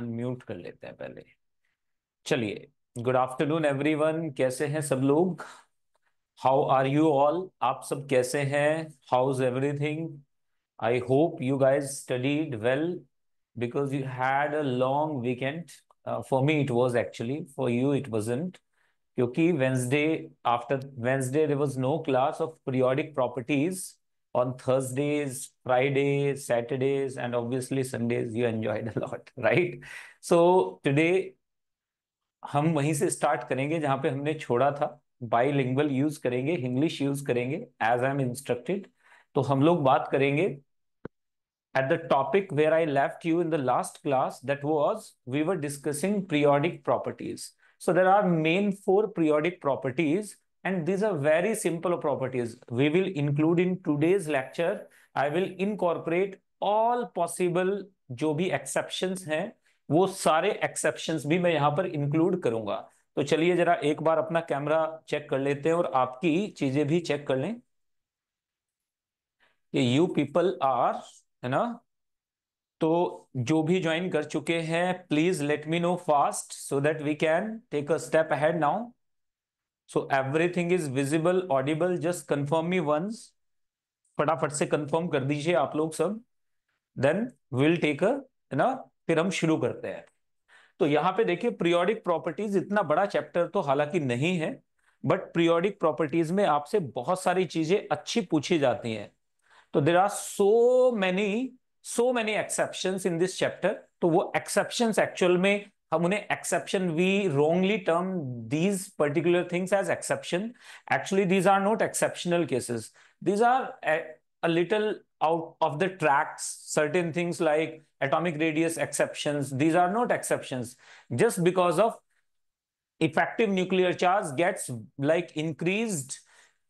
Unmute कर लेते हैं पहले। चलिए, गुड आफ्टरनून एवरीवन, कैसे हैं सब लोग? How are you all? आप सब कैसे हैं? How is everything? I hope you guys studied well because you had a long weekend. For me it was actually, for you it wasn't, क्योंकि Wednesday, after Wednesday there was no class of periodic properties. On Thursdays, Fridays, Saturdays and obviously Sundays you enjoyed a lot, right? So today हम वहीं से start करेंगे जहां पे हमने छोड़ा था। बाइलिंगुअल यूज करेंगे, इंग्लिश यूज करेंगे एज आई एम इंस्ट्रक्टेड। तो हम लोग बात करेंगे at the topic where I left you in the last class. That was, we were discussing periodic properties. So there are main four periodic properties, and these are very simple properties. We will include in today's lecture, I will incorporate all possible जो भी exceptions हैं, वो सारे exceptions भी मैं यहाँ पर include करूंगा। तो चलिए जरा एक बार अपना कैमरा चेक कर लेते हैं और आपकी चीजें भी चेक कर लें कि यू पीपल आर, है ना? तो जो भी ज्वाइन कर चुके हैं, please let me know fast so that we can take a step ahead now. So everything is visible, audible, just confirm me once. फटाफट से कंफर्म कर दीजिए आप लोग सब, देन विल टेक अ, है ना? फिर हम शुरू करते हैं। तो यहां पे देखिए, पीरियोडिक प्रॉपर्टीज इतना बड़ा चैप्टर तो हालांकि नहीं है, बट पीरियोडिक प्रॉपर्टीज में आपसे बहुत सारी चीजें अच्छी पूछी जाती हैं। तो there are so many exceptions in this chapter. तो वो एक्सेप्शंस एक्चुअल में हम उन्हें exception, we wrongly term these particular things as exception. Actually these are not exceptional cases, these are a little out of the tracks. Certain things like atomic radius exceptions, these are not exceptions. Just because of effective nuclear charge gets like increased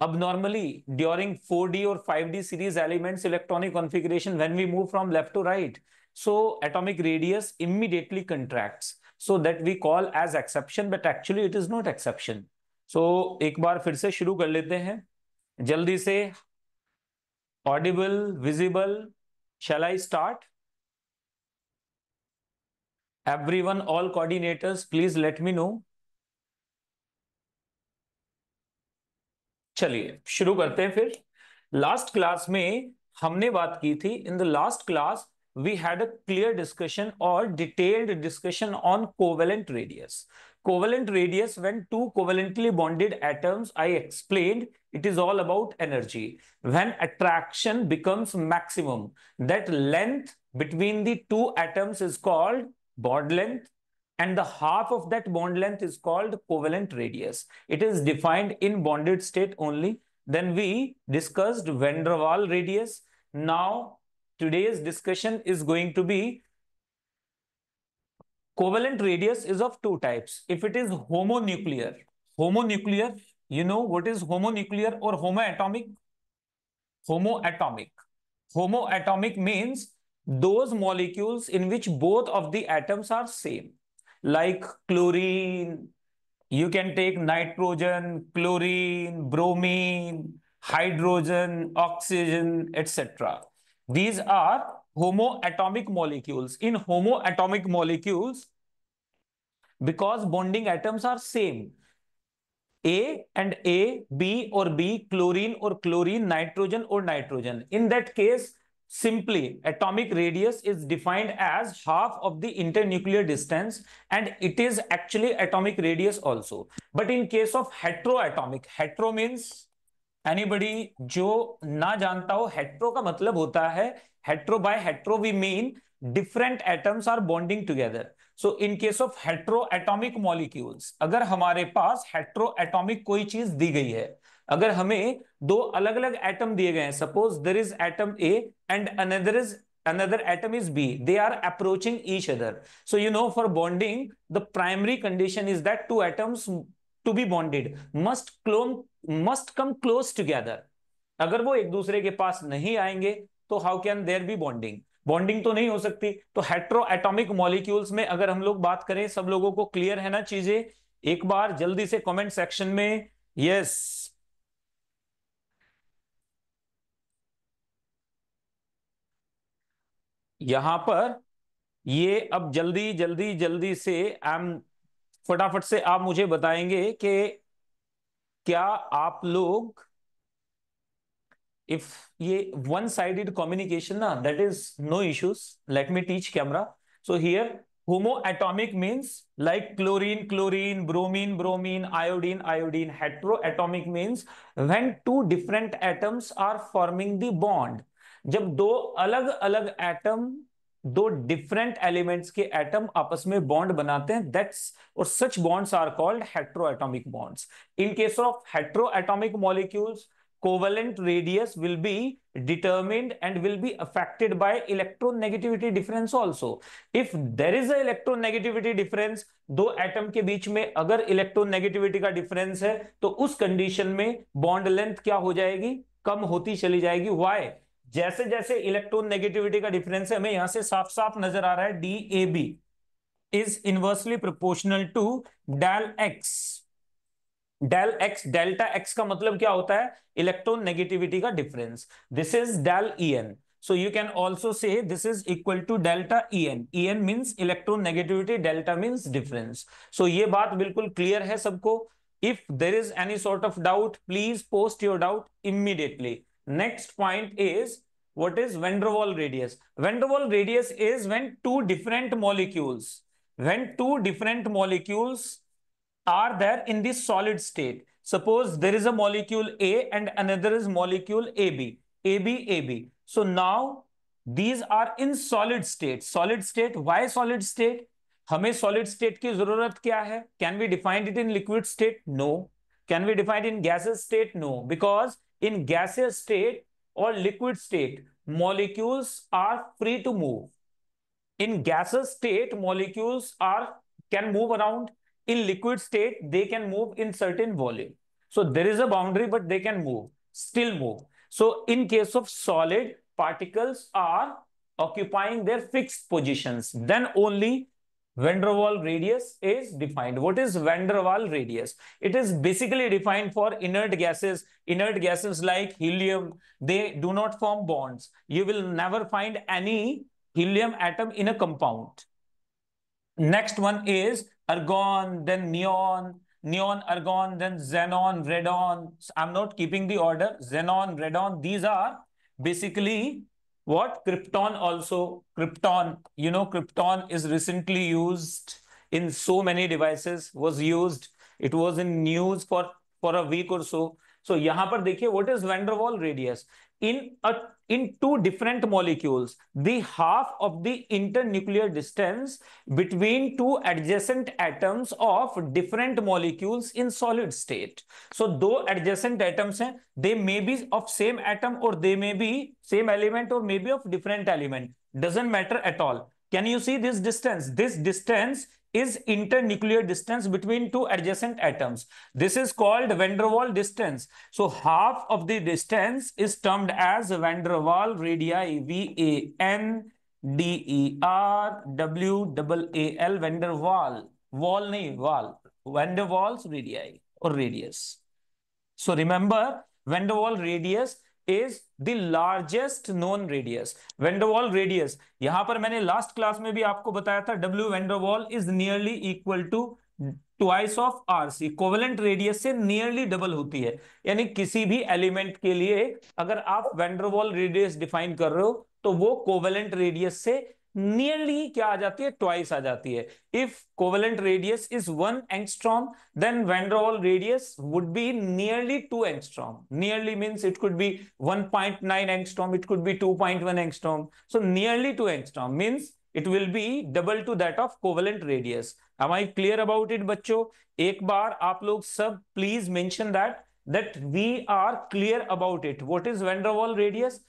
abnormally during 4D or 5D series elements electronic configuration when we move from left to right. So atomic radius immediately contracts. So that we call as exception, but actually it is not exception. So एक बार फिर से शुरू कर लेते हैं जल्दी से। Audible, visible, shall I start? Everyone, all coordinators, please let me know. चलिए शुरू करते हैं फिर। लास्ट क्लास में हमने बात की थी, in the last class we had a clear discussion और detailed discussion on covalent radius. Covalent radius, when two covalently bonded atoms, I explained it is all about energy. When attraction becomes maximum, that length between the two atoms is called bond length, and the half of that bond length is called covalent radius. It is defined in bonded state only. Then we discussed van der Waal radius. Now today's discussion is going to be covalent radius is of two types. If it is homonuclear, you know what is homonuclear or homoatomic? Homoatomic. Homoatomic means those molecules in which both of the atoms are same. Like chlorine, you can take nitrogen, chlorine, bromine, hydrogen, oxygen, etc. These are homoatomic molecules. In homoatomic molecules, because bonding atoms are same, A and A, B or B, chlorine or chlorine, nitrogen or nitrogen. In that case, simply atomic radius is defined as half of the internuclear distance, and it is actually atomic radius also. But in case of heteroatomic, hetero means anybody जो ना जानता हो, hetero का मतलब होता है, hetero, by hetero we mean different atoms are bonding together. So in case of hetero atomic molecules, अगर हमारे पास हेट्रो एटॉमिक कोई चीज दी गई है, अगर हमें दो अलग अलग एटम दिए गए हैं, suppose there is atom A and another atom is B, they are approaching each other. So you know, for bonding the primary condition is that two atoms to be bonded must come close together. अगर वो एक दूसरे के पास नहीं आएंगे तो how can there be bonding? Bonding तो नहीं हो सकती। तो हेट्रो एटॉमिक मॉलिक्यूल्स में अगर हम लोग बात करें, सब लोगों को क्लियर है ना चीजें? एक बार जल्दी से कमेंट सेक्शन में यस। यहां पर ये अब जल्दी जल्दी जल्दी से फटाफट से आप मुझे बताएंगे कि क्या आप लोग, if ये one sided communication na, that is no issues. Let me teach camera. So here homoatomic means like chlorine chlorine, bromine bromine, iodine iodine. Heteroatomic means when two different atoms are forming the bond. जब दो अलग अलग atom, दो different elements के atom आपस में bond बनाते हैं, दैट्स और such bonds are called heteroatomic bonds. In case of heteroatomic molecules, covalent radius will be determined and will be affected by electronegativity difference also. If there is a electronegativity difference, दो atom के बीच में अगर electronegativity का difference है तो उस condition में bond length क्या हो जाएगी, कम होती चली जाएगी. व्हाई? जैसे जैसे इलेक्ट्रोनेगेटिविटी का डिफरेंस है, हमें यहां से साफ साफ नजर आ रहा है, D A B is inversely proportional to del X. Del X, delta X का मतलब क्या होता है, इलेक्ट्रॉन नेगेटिविटी का difference. This is del E N. So you can also say this is equal to delta En. En means electron negativity, delta means difference. So ये बात बिल्कुल clear है सबको. If there is any sort of doubt, please post your doubt immediately. Next point is, what is van der Waal radius? Van der Waal radius is when two different molecules are there in the solid state. Suppose there is a molecule A and another is molecule AB, AB, AB. So now these are in solid state. Solid state, why solid state? हमें solid state की जरूरत क्या है? Can we define it in liquid state? No. Can we define it in gaseous state? No. Because in gaseous state or liquid state, molecules are free to move. In gaseous state, molecules can move around. In liquid state, they can move in certain volume. So there is a boundary, but they can still move. So in case of solid, particles are occupying their fixed positions. Then only van der Waal radius is defined. What is van der Waal radius? It is basically defined for inert gases. Inert gases like helium, they do not form bonds. You will never find any helium atom in a compound. Next one is argon, then neon, argon, then xenon, radon. I'm not keeping the order. Xenon, radon, these are basically what? Krypton also. Krypton, krypton is recently used in so many devices, was used. It was in news for a week or so. So यहाँ पर देखिए, what is van der Waal radius? In two different molecules, the half of the internuclear distance between two adjacent atoms of different molecules in solid state. So दो adjacent atoms हैं, they may be of same atom or they may be same element or may be of different element. Doesn't matter at all. Can you see this distance? This distance is internuclear distance between two adjacent atoms. This is called van der Waal distance. So half of the distance is termed as van der Waal radii, VANDERWAAL, van der Waal. Wall nahi, wall. Van der Waals radii or radius. So remember, van der Waal radius is the largest known radius. Van der Waal radius, यहां पर मैंने last class में भी आपको बताया था, W van der Waal is nearly equal to twice of RC. Covalent radius से nearly double होती है. यानी किसी भी एलिमेंट के लिए अगर आप van der Waal radius define कर रहे हो तो वो कोवेलेंट रेडियस से नियरली क्या आ जाती है, ट्वाइस आ जाती है. If covalent radius is 1 angstrom, then van der Waal radius would be nearly 2 angstrom. Nearly means it could be 1.9 angstrom, it could be 2.1 angstrom. So nearly 2 angstrom means it will be double to that of covalent radius. Am I clear about it बच्चों? एक बार आप लोग सब please mention that we are clear about it. What is van der Waal radius?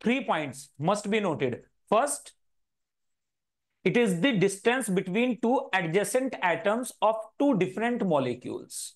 3 points must be noted. First, it is the distance between two adjacent atoms of two different molecules.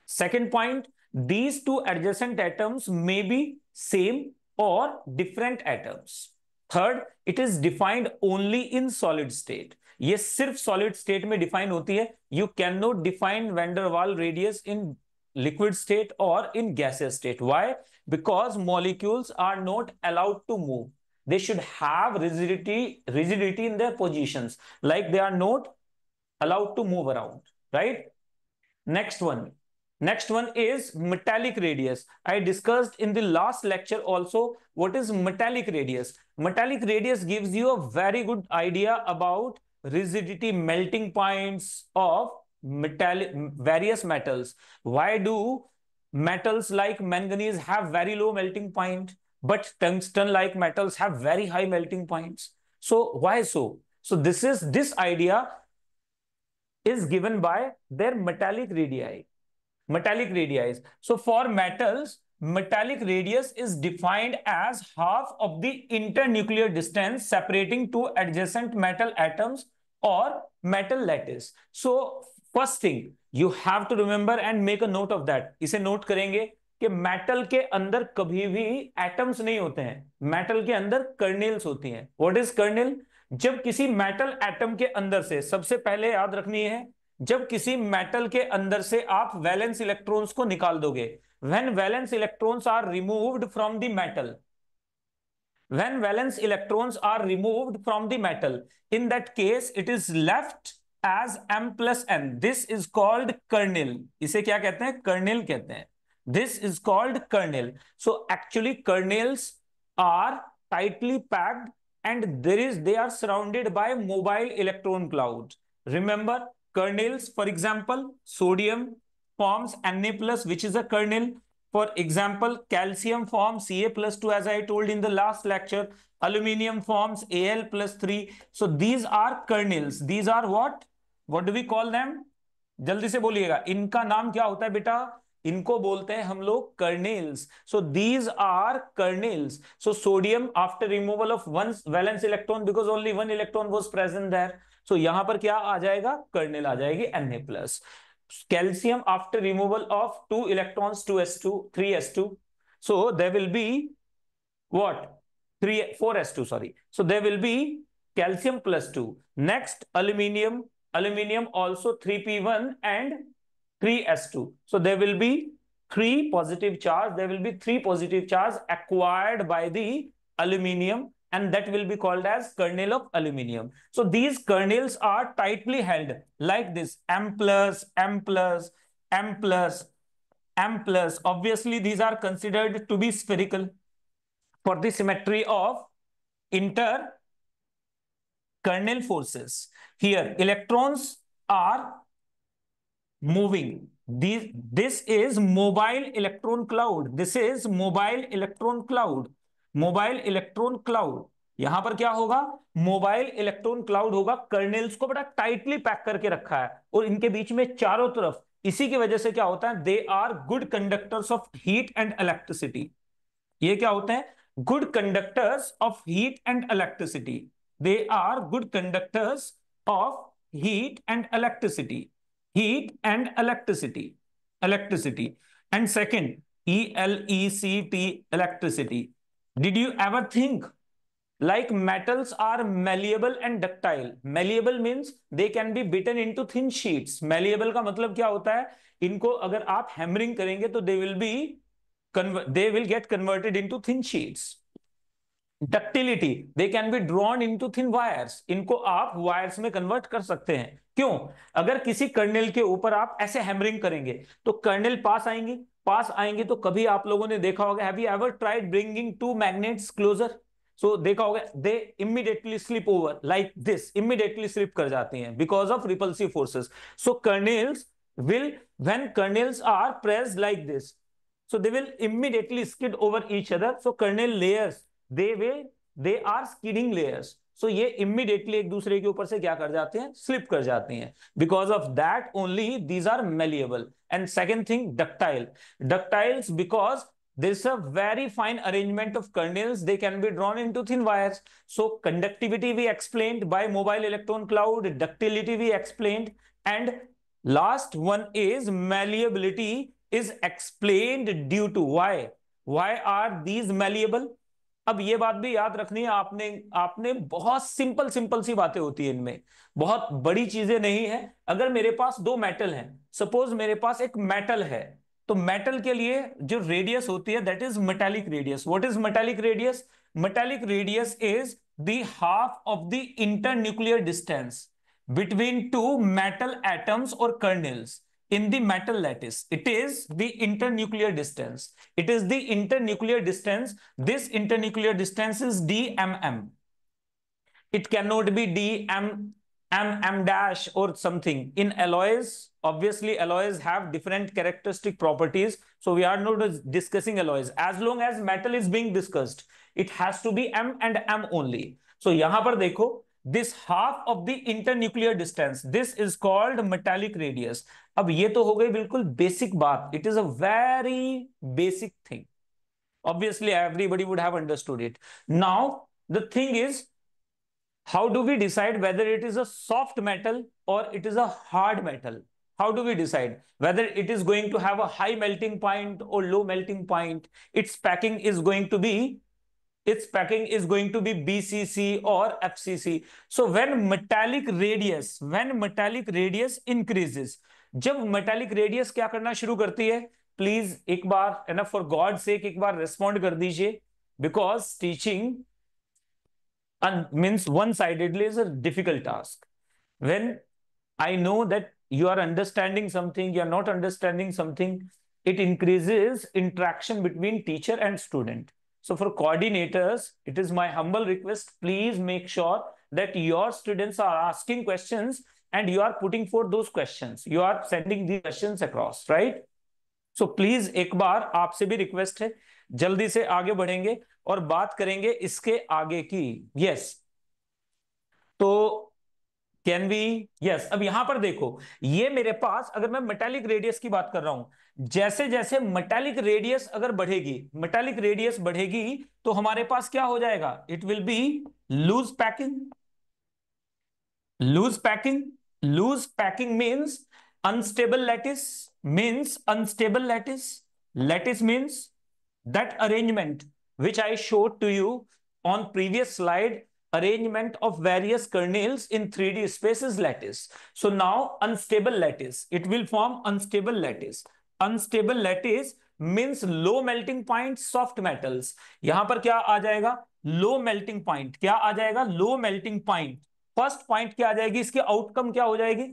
Second point, these two adjacent atoms may be same or different atoms. Third, it is defined only in solid state. ये सिर्फ solid state में define होती है. You cannot define van der Waal radius in liquid state or in gaseous state. Why? Because molecules are not allowed to move. they should have rigidity in their positions, like they are not allowed to move around, right? Next one is metallic radius. I discussed in the last lecture also what is metallic radius. Metallic radius gives you a very good idea about rigidity, melting points of metallic various metals. Why do metals like manganese have very low melting point, but tungsten like metals have very high melting points? So why so? So this idea is given by their metallic radii. Metallic radii. So for metals, metallic radius is defined as half of the internuclear distance separating two adjacent metal atoms or metal lattice. So first thing you have to remember and make a note of that. इसे note करेंगे कि metal के अंदर कभी भी atoms नहीं होते हैं, मेटल के अंदर कर्नेल्स होती हैं. What is kernel? जब किसी मेटल एटम के अंदर से, सबसे पहले याद रखनी है, जब किसी मेटल के अंदर से आप वैलेंस इलेक्ट्रॉन्स को निकाल दोगे, when valence electrons are removed from the metal, when valence electrons are removed from the metal, in that case it is left as m plus n. This is called kernel. इसे क्या कहते हैं? kernel कहते हैं. This is called kernel. So actually kernels are tightly packed and they are surrounded by mobile electron cloud. Remember kernels, for example, sodium forms Na plus, which is a kernel. For example, calcium forms Ca plus 2, as I told in the last lecture. Aluminium forms Al plus 3. So these are kernels. These are what? What do we call them? जल्दी से बोलिएगा, इनका नाम क्या होता है बेटा? इनको बोलते हैं हम लोग kernels. So these are kernels. So sodium, after removal of one valence electron, because only one electron was present there, so यहां पर क्या आ जाएगा? kernel आ जाएगी Na plus. Calcium, after removal of 2 electrons, 2s2, 3s2, so there will be what? 4s2, sorry. So there will be calcium plus 2. Next, aluminium also 3p1 and 3s2. So there will be 3 positive charge acquired by the aluminium, and that will be called as kernel of aluminium. So these kernels are tightly held like this, m plus, m plus, m plus, m plus. Obviously these are considered to be spherical for the symmetry of inter kernel forces. Here electrons are moving. This is mobile electron cloud. This is mobile electron cloud. Mobile electron cloud. यहां पर क्या होगा? Mobile electron cloud होगा. Kernels को बड़ा tightly pack करके रखा है और इनके बीच में चारों तरफ, इसी की वजह से क्या होता है? They are good conductors of heat and electricity. ये क्या होते हैं? Good conductors of heat and electricity. They are good conductors of heat and electricity. Heat and electricity. And second, ELECT, electricity. Did you ever think like metals are malleable and ductile? Malleable means they can be beaten into thin sheets. Malleable का मतलब क्या होता है? इनको अगर आप hammering करेंगे तो they will get converted into thin sheets. Ductility, they can be drawn into thin wires. इनको आप वायर्स में कन्वर्ट कर सकते हैं. क्यों? अगर किसी कर्नेल के ऊपर आप ऐसे हैमरिंग करेंगे तो कर्नेल पास आएंगे तो कभी आप लोगों ने देखा होगा, have you ever tried bringing two magnets closer? So देखा होगा, they immediately slip over like this, immediately slip कर जाती हैं because of repulsive forces. So kernels will, when kernels are pressed like this, so they will immediately skid over each other. So kernel layers, they are skidding layers. So ये immediately एक दूसरे के ऊपर से क्या कर जाते हैं? Slip कर जाते हैं. Because of that only these are malleable. And second thing, ductile. Ductiles because there's a very fine arrangement of kernels. They can be drawn into thin wires. So conductivity we explained by mobile electron cloud. Ductility we explained. And last one is malleability is explained due to why. Why are these malleable? अब ये बात भी याद रखनी है आपने बहुत simple सी बातें होती है इनमें, बहुत बड़ी चीजें नहीं है. अगर मेरे पास दो मेटल हैं, सपोज मेरे पास एक मेटल है, तो मेटल के लिए जो रेडियस होती है that is metallic radius. What is metallic radius? metallic radius is the half of the internuclear distance between two metal atoms or kernels in the metal lattice. It is the internuclear distance. It is the internuclear distance. This internuclear distance is dmm. It cannot be dmm dash or something. In alloys, obviously alloys have different characteristic properties, so we are not discussing alloys. As long as metal is being discussed, it has to be m and m only. So yahan par dekho, this half of the internuclear distance, this is called metallic radius. अब ये तो हो गई बिल्कुल basic बात. It is a very basic thing. Obviously everybody would have understood it. Now the thing is, how do we decide whether it is a soft metal or it is a hard metal? How do we decide whether it is going to have a high melting point or low melting point? Its packing is going to be BCC or FCC. So when metallic radius increases, जब metallic radius क्या करना शुरू करती है, please एक बार है ना, for God sake एक बार रेस्पॉन्ड कर दीजिए, because teaching means one-sidedly is a difficult task. When I know that you are understanding something, you are not understanding something, it increases interaction between teacher and student. So for coordinators, it is my humble request, please make sure that your students are asking questions and you are putting forth those questions. You are sending the questions across, right? So please एक बार आपसे भी request है, जल्दी से आगे बढ़ेंगे और बात करेंगे इसके आगे की. यस, तो कैन वी, यस, अब यहां पर देखो, ये मेरे पास अगर मैं मेटालिक रेडियस की बात कर रहा हूं, जैसे जैसे मेटालिक रेडियस अगर बढ़ेगी तो हमारे पास क्या हो जाएगा, it will be loose packing means unstable lattice, lattice means that arrangement which I showed to you on previous slide, arrangement of various kernels in 3D space is lattice. So now unstable lattice, it will form unstable lattice. Unstable lattice means low melting point soft metals. यहां पर क्या आ जाएगा, low melting point. क्या आ जाएगा, low melting point. First point क्या आ जाएगी, इसकी outcome क्या हो जाएगी,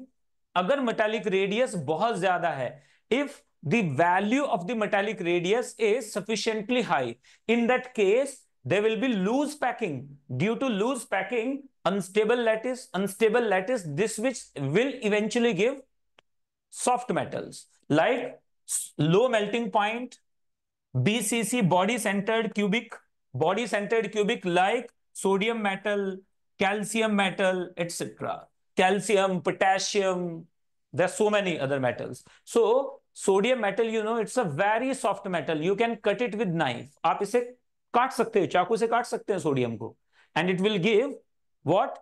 अगर मेटालिक रेडियस बहुत ज्यादा है, if the value of the metallic radius is sufficiently high, in that case there will be loose packing. Due to loose packing, unstable lattice, this which will eventually give soft metals like low melting point, BCC, body centered cubic, like sodium metal, calcium metal, etc. Calcium, potassium, there are so many other metals. So sodium metal, you know, it's a very soft metal. You can cut it with knife. आप इसे काट सकते हो, चाकू से काट सकते हैं सोडियम को, and it will give what,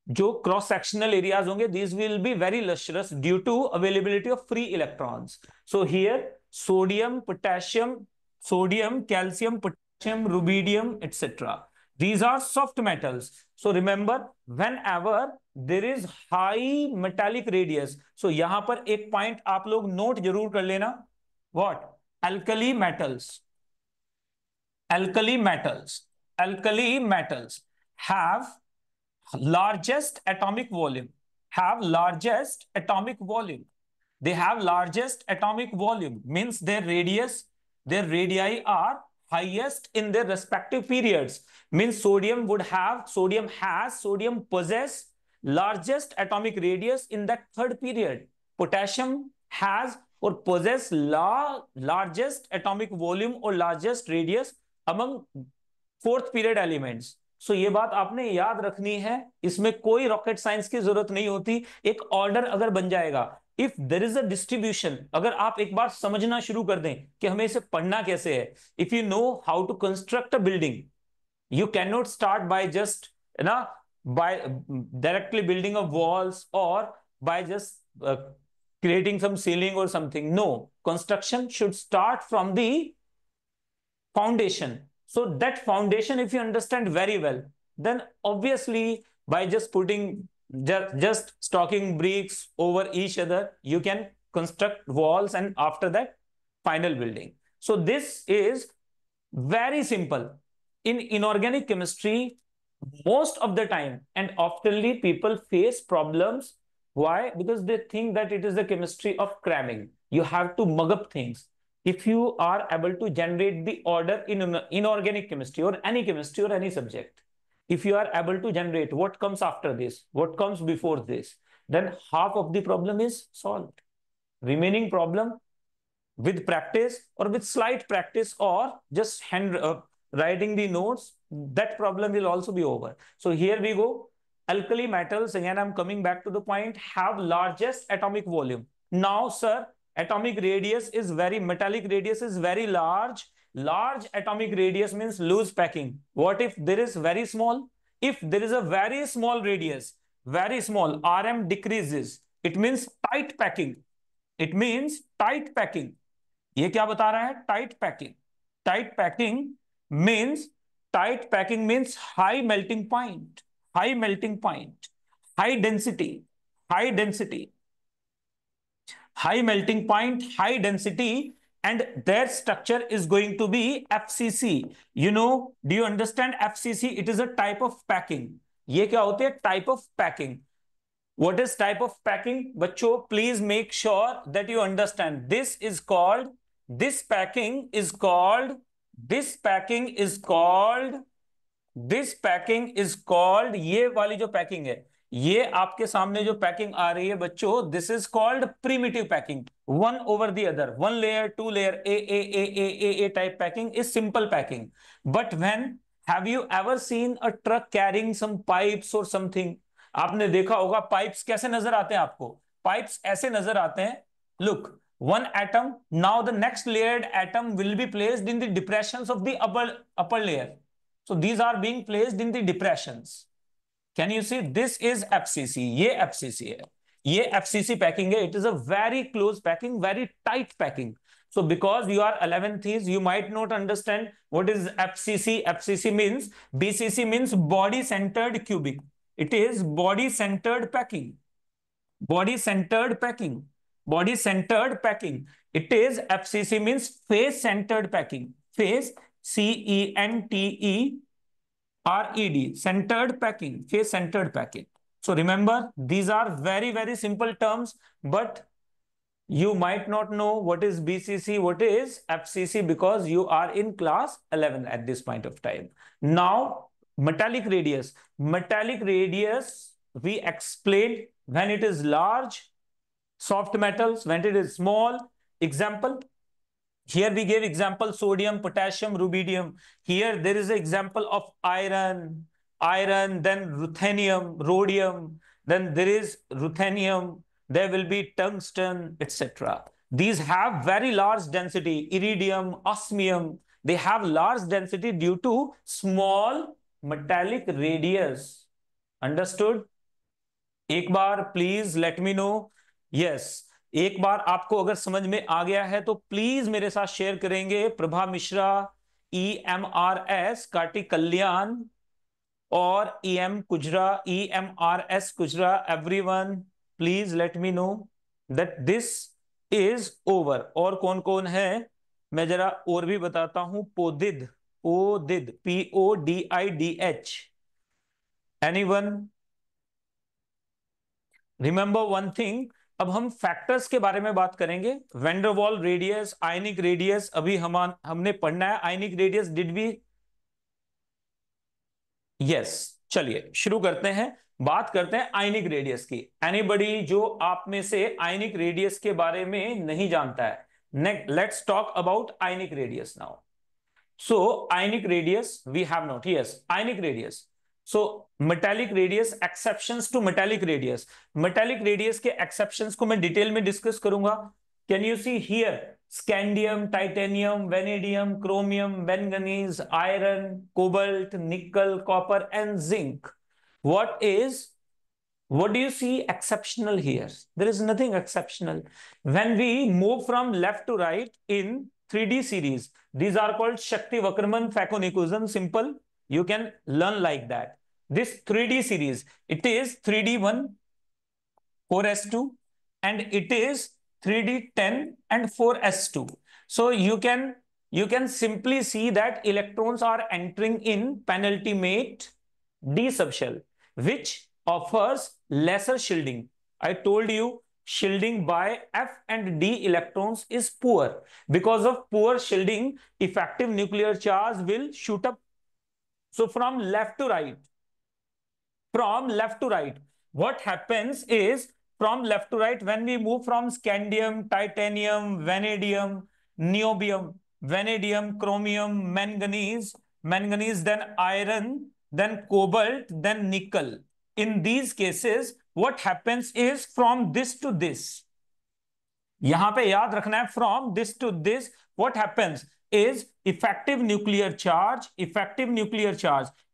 जो क्रॉस सेक्शनल एरियाज होंगे, these will be very lustrous due to availability of free electrons. So here sodium, calcium, potassium, rubidium, etc. These are soft metals. So remember, whenever there is high metallic radius, so यहां पर एक point आप लोग note जरूर कर लेना, what, alkali metals have largest atomic volume, they have largest atomic volume, means their radii are highest in their respective periods. Means sodium possess largest atomic radius in that third period. Potassium has or possess largest atomic volume or largest radius among fourth period elements. So ये बात आपने याद रखनी है, इसमें कोई rocket science की जरूरत नहीं होती, एक ऑर्डर अगर बन जाएगा, if there is a distribution, अगर आप एक बार समझना शुरू कर दें कि हमें इसे पढ़ना कैसे है, if you know how to construct a building, you cannot start by just by directly building of walls or by just creating some ceiling or something. No, construction should start from the foundation. So that foundation, if you understand very well, then obviously by just putting just stocking bricks over each other, you can construct walls and after that final building. So this is very simple. In inorganic chemistry, most of the time and oftenly people face problems. Why? Because they think that it is the chemistry of cramming. You have to mug up things. If you are able to generate the order in inorganic chemistry or any subject, if you are able to generate what comes after this, what comes before this, then half of the problem is solved. Remaining problem, with practice or with slight practice or just writing the notes, that problem will also be over. So here we go. Alkali metals, again I'm coming back to the point, have largest atomic volume. Now sir, atomic radius is very, metallic radius is very large. Large atomic radius means loose packing. What if there is very small? If there is a very small radius, very small, Rm decreases, it means tight packing. It means tight packing. ये क्या बता रहा है? Tight packing. Tight packing means, tight packing means high melting point, high melting point, high density, high density, high melting point, high density, and their structure is going to be FCC. You know, do you understand FCC? It is a type of packing. ये क्या होते हैं? Type of packing. What is type of packing? बच्चों, please make sure that you understand. This is called, this packing is called, this packing is called, this packing is called, ये वाली जो packing है, ये आपके सामने जो पैकिंग आ रही है बच्चों, this is called primitive packing. One over the other, one layer, two layer, A type packing is simple packing. But when have you ever seen a truck carrying some pipes और something? आपने देखा होगा pipes कैसे नजर आते हैं आपको? Pipes ऐसे नजर आते हैं. Look, one atom, now the next layered atom will be placed in the depressions of the upper layer. So these are being placed in the depressions. Can you see? This is FCC. ये FCC है. ये FCC packing है. It is a very close packing, very tight packing. So because you are 11th, you might not understand what is FCC. FCC means, BCC means body centered cubic. It is body centered packing. Body centered packing. Body centered packing. It is FCC means face centered packing. Face, CENTERED, centered packing, face centered packing. So remember, these are very, very simple terms, but you might not know what is BCC, what is FCC, because you are in class 11 at this point of time. Now, metallic radius. Metallic radius, we explained when it is large, soft metals, when it is small. Example, here we gave example sodium, potassium, rubidium. Here there is an example of iron, then ruthenium, rhodium, then there is ruthenium, there will be tungsten, etc. These have very large density. Iridium, osmium, they have large density due to small metallic radius. Understood? एक बार please let me know. Yes, एक बार आपको अगर समझ में आ गया है तो प्लीज मेरे साथ शेयर करेंगे. प्रभा मिश्रा, EMRS कार्तिक कल्याण, और EM Kujra, EMRS Kujra, everyone please let me know that this is over. और कौन कौन है मैं जरा और भी बताता हूं. पोदिद, पोदिद, PODIDH. Anyone? Remember one thing, अब हम फैक्टर्स के बारे में बात करेंगे. वेंडरवॉल रेडियस, आयनिक रेडियस अभी हमने पढ़ना है. Ionic radius did we? Yes. चलिए शुरू करते हैं. बात करते हैं आयनिक रेडियस की. एनीबडी जो आप में से आयनिक रेडियस के बारे में नहीं जानता है? Let's talk about ionic radius now. So ionic radius we have note. Yes, ionic radius. So metallic radius, exceptions to metallic radius. Metallic radius के exceptions को मैं डिटेल में डिस्कस करूंगा. Can you see here? Scandium, titanium, vanadium, chromium, manganese, iron, cobalt, nickel, copper, and zinc. What do you see exceptional here? There is nothing exceptional. When we move from left to right in 3D series, these are called Shakti Wackermann Faconikusen. Simple. You can learn like that. This 3D series, it is 3D1, 4s2, and it is 3D10 and 4s2. So you can you can simply see that electrons are entering in penultimate d subshell, which offers lesser shielding. I told you shielding by f and d electrons is poor. Because of poor shielding, effective nuclear charge will shoot up. So from left to right, what happens is, from left to right, when we move from scandium, titanium, vanadium, niobium, vanadium, chromium, manganese, then iron, then cobalt, then nickel. In these cases, what happens is, from this to this, यहां पे याद रखना है, from this to this, what happens is effective nuclear charge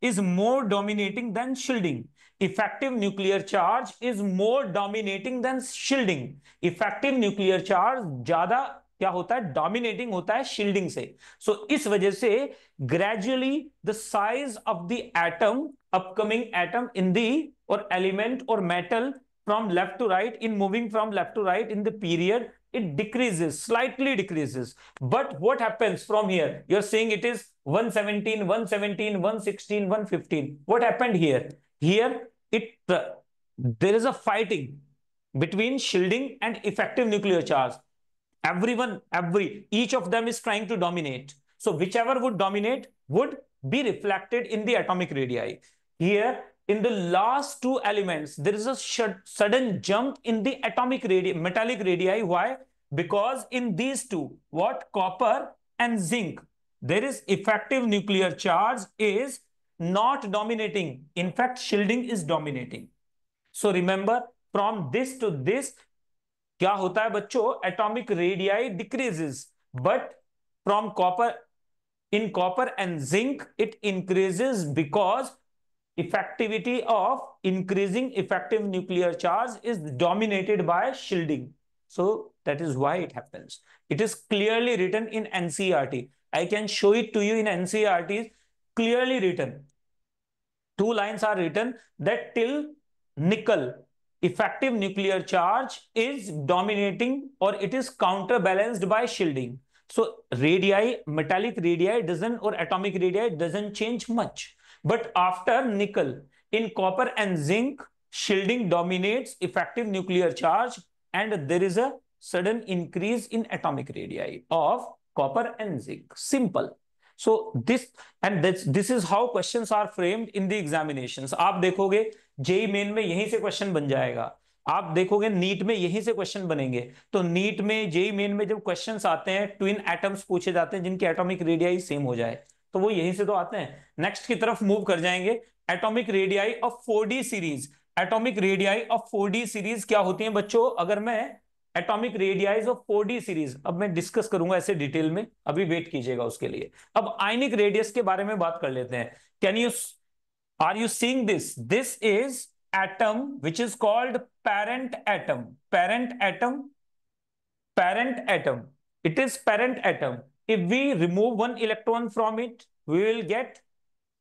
is more dominating than shielding. Effective nuclear charge is more dominating than shielding. Effective nuclear charge ज्यादा क्या होता है, dominating होता है शील्डिंग से. सो इस वजह से gradually the size of the atom, upcoming atom in the और एलिमेंट और metal, from left to right, in moving from left to right in the period, it decreases, slightly decreases. But what happens from here? You're saying it is 117, 117, 116, 115. What happened here? Here, there is a fighting between shielding and effective nuclear charge. Each of them is trying to dominate. So whichever would dominate would be reflected in the atomic radii. Here, in the last two elements, there is a sudden jump in the atomic radii, metallic radii. Why? Because in these two, what? Copper and zinc, there is effective nuclear charge is not dominating. In fact, shielding is dominating. So remember, from this to this, क्या होता है बच्चों? Atomic radii decreases, but from in copper and zinc, it increases because effectivity of increasing effective nuclear charge is dominated by shielding. So that is why it happens. It is clearly written in NCERT. I can show it to you in NCERT, clearly written. Two lines are written that till nickel, effective nuclear charge is dominating or it is counterbalanced by shielding. So radii, metallic radii doesn't, or atomic radii doesn't change much. But after nickel, in copper and zinc, shielding dominates effective nuclear charge, and there is a sudden increase in atomic radii of copper and zinc. Simple. So this is how questions are framed in the examinations. आप देखोगे JEE main में यहीं से question बन जाएगा. आप देखोगे NEET में यहीं से क्वेश्चन बनेंगे. तो नीट में, जेई मेन में जब क्वेश्चंस आते हैं, ट्विन एटम्स पूछे जाते हैं जिनकी एटॉमिक रेडियाई सेम हो जाए, तो वो यहीं से तो आते हैं. नेक्स्ट की तरफ मूव कर जाएंगे. Atomic radii of 4D series. Atomic radii of 4D series क्या होती है बच्चों? अगर मैं एटॉमिक रेडियाइज ऑफ 4D सीरीज, अब मैं डिस्कस करूंगा ऐसे डिटेल में, अभी वेट कीजिएगा उसके लिए. अब आयनिक रेडियस के बारे में बात कर लेते हैं. Are you seeing this? This is atom which is called parent atom. It is parent atom. If we remove one electron from it, we will get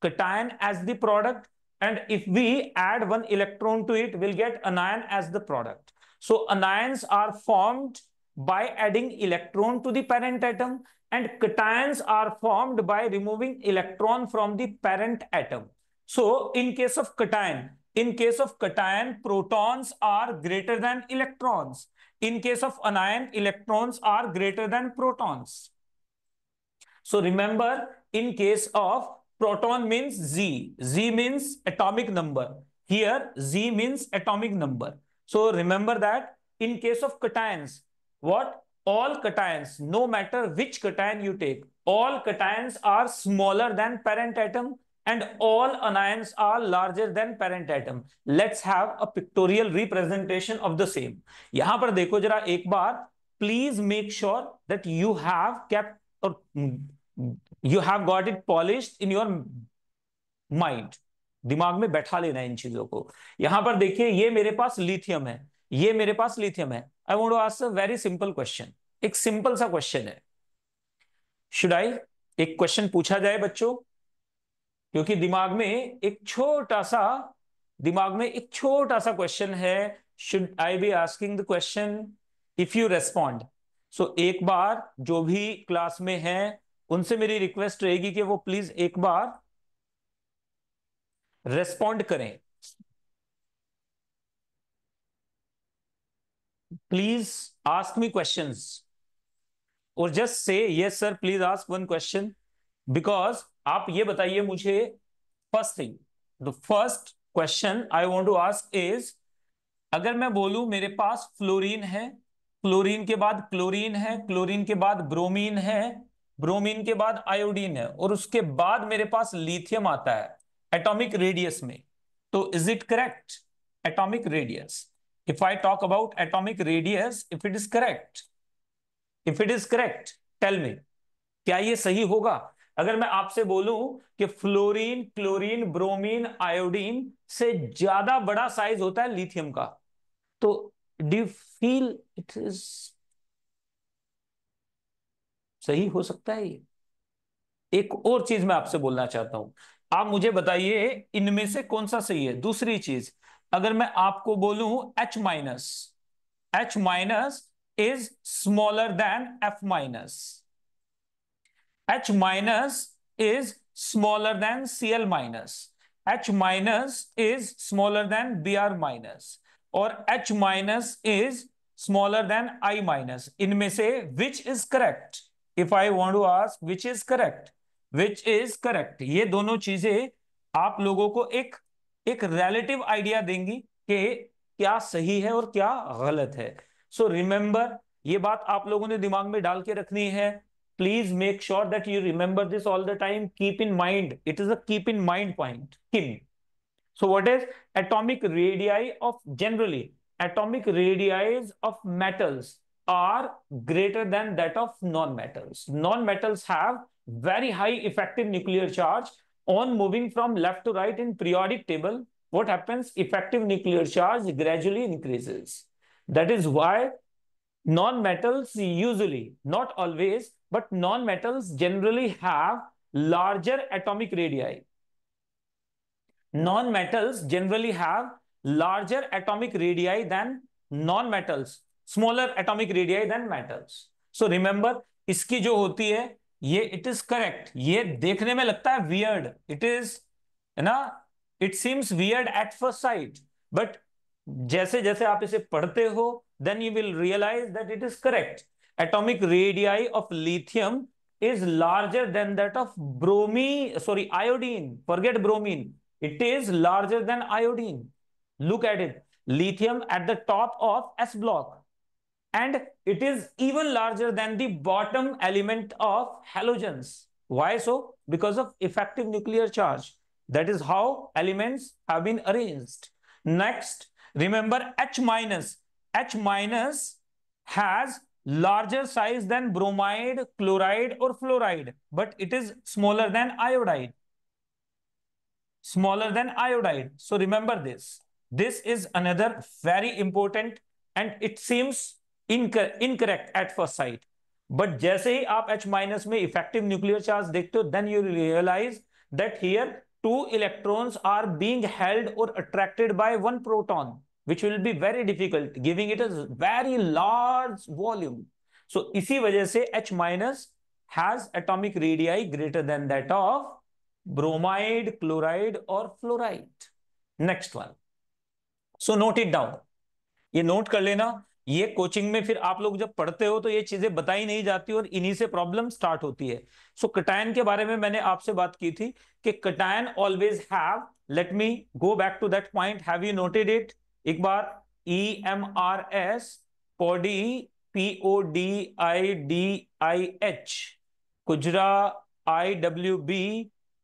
cation as the product, and if we add one electron to it, we'll get anion as the product. So anions are formed by adding electron to the parent atom, and cations are formed by removing electron from the parent atom. So in case of cation, protons are greater than electrons. In case of anion, electrons are greater than protons. So remember, in case of proton means Z means atomic number. Here Z means atomic number. So remember that in case of cations, what? All cations, no matter which cation you take, all cations are smaller than parent atom, and all anions are larger than parent atom. Let's have a pictorial representation of the same. यहां पर देखो जरा एक बार, please make sure that you have kept or you have got it polished in your mind. दिमाग में बैठा लेना इन चीजों को. यहां पर देखिए, ये मेरे पास लिथियम है, ये मेरे पास लिथियम है. I want to ask a very simple question. एक सिंपल सा क्वेश्चन है. शुड आई एक क्वेश्चन पूछा जाए बच्चों? क्योंकि दिमाग में एक छोटा सा क्वेश्चन है. Should I be asking the question? If you respond, so एक बार जो भी क्लास में है उनसे मेरी रिक्वेस्ट रहेगी कि वो प्लीज एक बार रेस्पॉन्ड करें। प्लीज आस्क मी क्वेश्चंस और just say yes sir, please ask one question. Because आप ये बताइए मुझे, first thing, the first question I want to ask is, अगर मैं बोलूं मेरे पास फ्लोरीन है, फ्लोरीन के बाद क्लोरीन है, क्लोरीन के बाद ब्रोमीन है, ब्रोमीन के बाद आयोडीन है, और उसके बाद मेरे पास लिथियम आता है एटॉमिक रेडियस में, तो is it correct? Atomic radius, if I talk about atomic radius, if it is correct, if it is correct, tell me, क्या ये सही होगा? अगर मैं आपसे बोलूं कि फ्लोरीन, क्लोरीन, ब्रोमीन, आयोडीन से ज्यादा बड़ा साइज होता है लिथियम का, तो do you feel it is सही हो सकता है ये? एक और चीज मैं आपसे बोलना चाहता हूं, आप मुझे बताइए इनमें से कौन सा सही है। दूसरी चीज, अगर मैं आपको बोलूं H minus, H minus is smaller than F minus, H minus is smaller than Cl minus. H minus is smaller than Br minus. और H minus is smaller than I minus. इनमें से which is correct? If I want to ask which is correct, which is correct, ये दोनों चीजें आप लोगों को एक relative आइडिया देंगी कि क्या सही है और क्या गलत है। सो रिमेंबर, ये बात आप लोगों ने दिमाग में डाल के रखनी है। Please make sure that you remember this all the time. Keep in mind, it is a keep in mind point. Kim. So what is atomic radii of, generally atomic radii of metals are greater than that of non-metals. Non-metals have very high effective nuclear charge. On moving from left to right in periodic table, what happens? Effective nuclear charge gradually increases. That is why non-metals usually, not always, but non-metals generally have larger atomic radii. Non-metals generally have larger atomic radii than non-metals, smaller atomic radii than metals. So remember, इसकी जो होती है ये it is correct. ये देखने में लगता है वियर्ड, इट इज, है ना, it seems weird at first sight, but जैसे जैसे आप इसे पढ़ते हो then you will realize that it is correct. Atomic radii of lithium is larger than that of iodine. Forget bromine. It is larger than iodine. Look at it. Lithium at the top of S block. And it is even larger than the bottom element of halogens. Why so? Because of effective nuclear charge. That is how elements have been arranged. Next, remember H minus. H minus has larger size than bromide, chloride, or fluoride, but it is smaller than iodide. Smaller than iodide. So remember this. This is another very important, and it seems incorrect at first sight. But जैसे ही आप H minus में effective nuclear charge देखते हो, then you realize that here two electrons are being held or attracted by one proton, which will be very difficult, giving it a very large volume. So इसी वजह से H minus has atomic radii greater than that of bromide, chloride or fluoride. Next one. So note it down. ये note कर लेना। ये coaching में फिर आप लोग जब पढ़ते हो तो ये चीजें बताई नहीं जाती और इन्हीं से प्रॉब्लम स्टार्ट होती है। सो कटायन के बारे में मैंने आपसे बात की थी कि cation always have, let me go back to that point, have you noted it एक बार? EMRS, पॉडी, PODIDIH, कुजरा, IWB,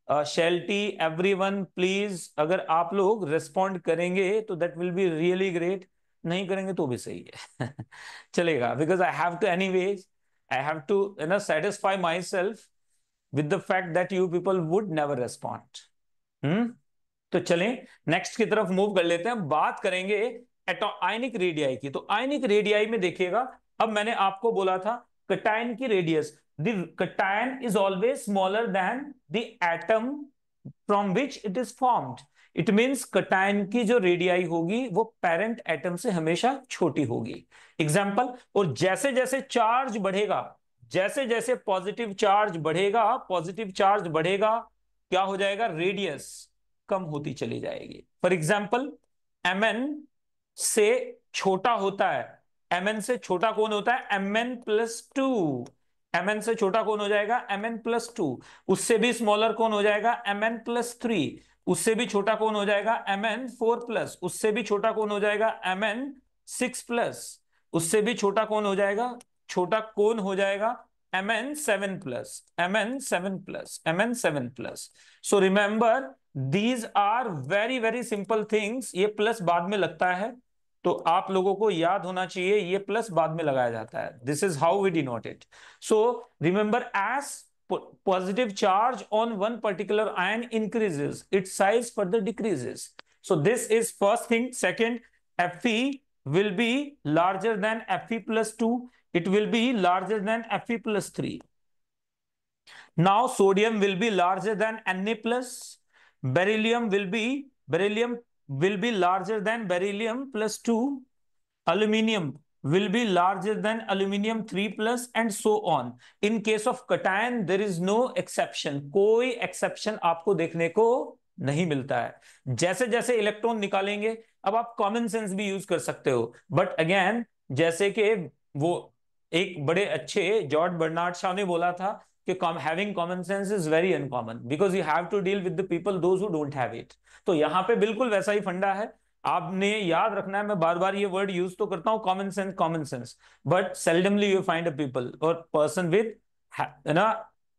शेल्टी, एवरीवन प्लीज। अगर आप लोग रिस्पॉन्ड करेंगे तो that will be really great, नहीं करेंगे तो भी सही है चलेगा, because I have to anyways, I have to satisfy myself with the fact that you people would never respond. तो चलें नेक्स्ट की तरफ मूव कर लेते हैं, बात करेंगे आयनिक रेडियाई की। तो आयनिक रेडियाई में देखिएगा, अब मैंने आपको बोला था कटायन की radius, the cation is always smaller than the atom from which it is formed. It means cation की जो रेडियाई होगी वो पेरेंट एटम से हमेशा छोटी होगी। एग्जांपल, और जैसे जैसे चार्ज बढ़ेगा, जैसे जैसे पॉजिटिव चार्ज बढ़ेगा, पॉजिटिव चार्ज बढ़ेगा, क्या हो जाएगा, रेडियस कम होती चली जाएगी। फॉर एग्जाम्पल mn से छोटा होता है, mn से छोटा कौन होता है, mn+2। mn से छोटा कौन हो जाएगा, mn+2। उससे भी स्मॉलर कौन हो जाएगा, mn+3। उससे भी छोटा कौन हो जाएगा, mn4+। उससे भी छोटा कौन हो जाएगा, mn6+। उससे भी छोटा कौन हो जाएगा, छोटा कौन हो जाएगा, mn7+, mn7+, mn7+। So remember these are very very simple things. ये प्लस बाद में लगता है, तो आप लोगों को याद होना चाहिए ये प्लस बाद में लगाया जाता है। This is how we denote it. So remember, as positive charge on one particular ion increases, its size further decreases. So this is first thing. Second, Fe will be larger than Fe+2. It will be larger than Fe+3. Now sodium will be larger than Na+. Beryllium will be larger than beryllium+2. Aluminium will be larger than aluminium 3+, and so on. In case of cation, there is no exception. कोई exception आपको देखने को नहीं मिलता है। जैसे जैसे electron निकालेंगे, अब आप कॉमन सेंस भी यूज कर सकते हो, बट अगेन जैसे कि वो एक बड़े अच्छे जॉर्ज बर्नार्ड शॉ ने बोला था कि having common sense is very uncommon because you have to deal with the people those who don't have it. तो यहाँ पे बिल्कुल वैसा ही फंडा है। आपने याद रखना है, मैं बार बार ये वर्ड यूज तो करता हूं, common sense, but seldomly you find a people और person with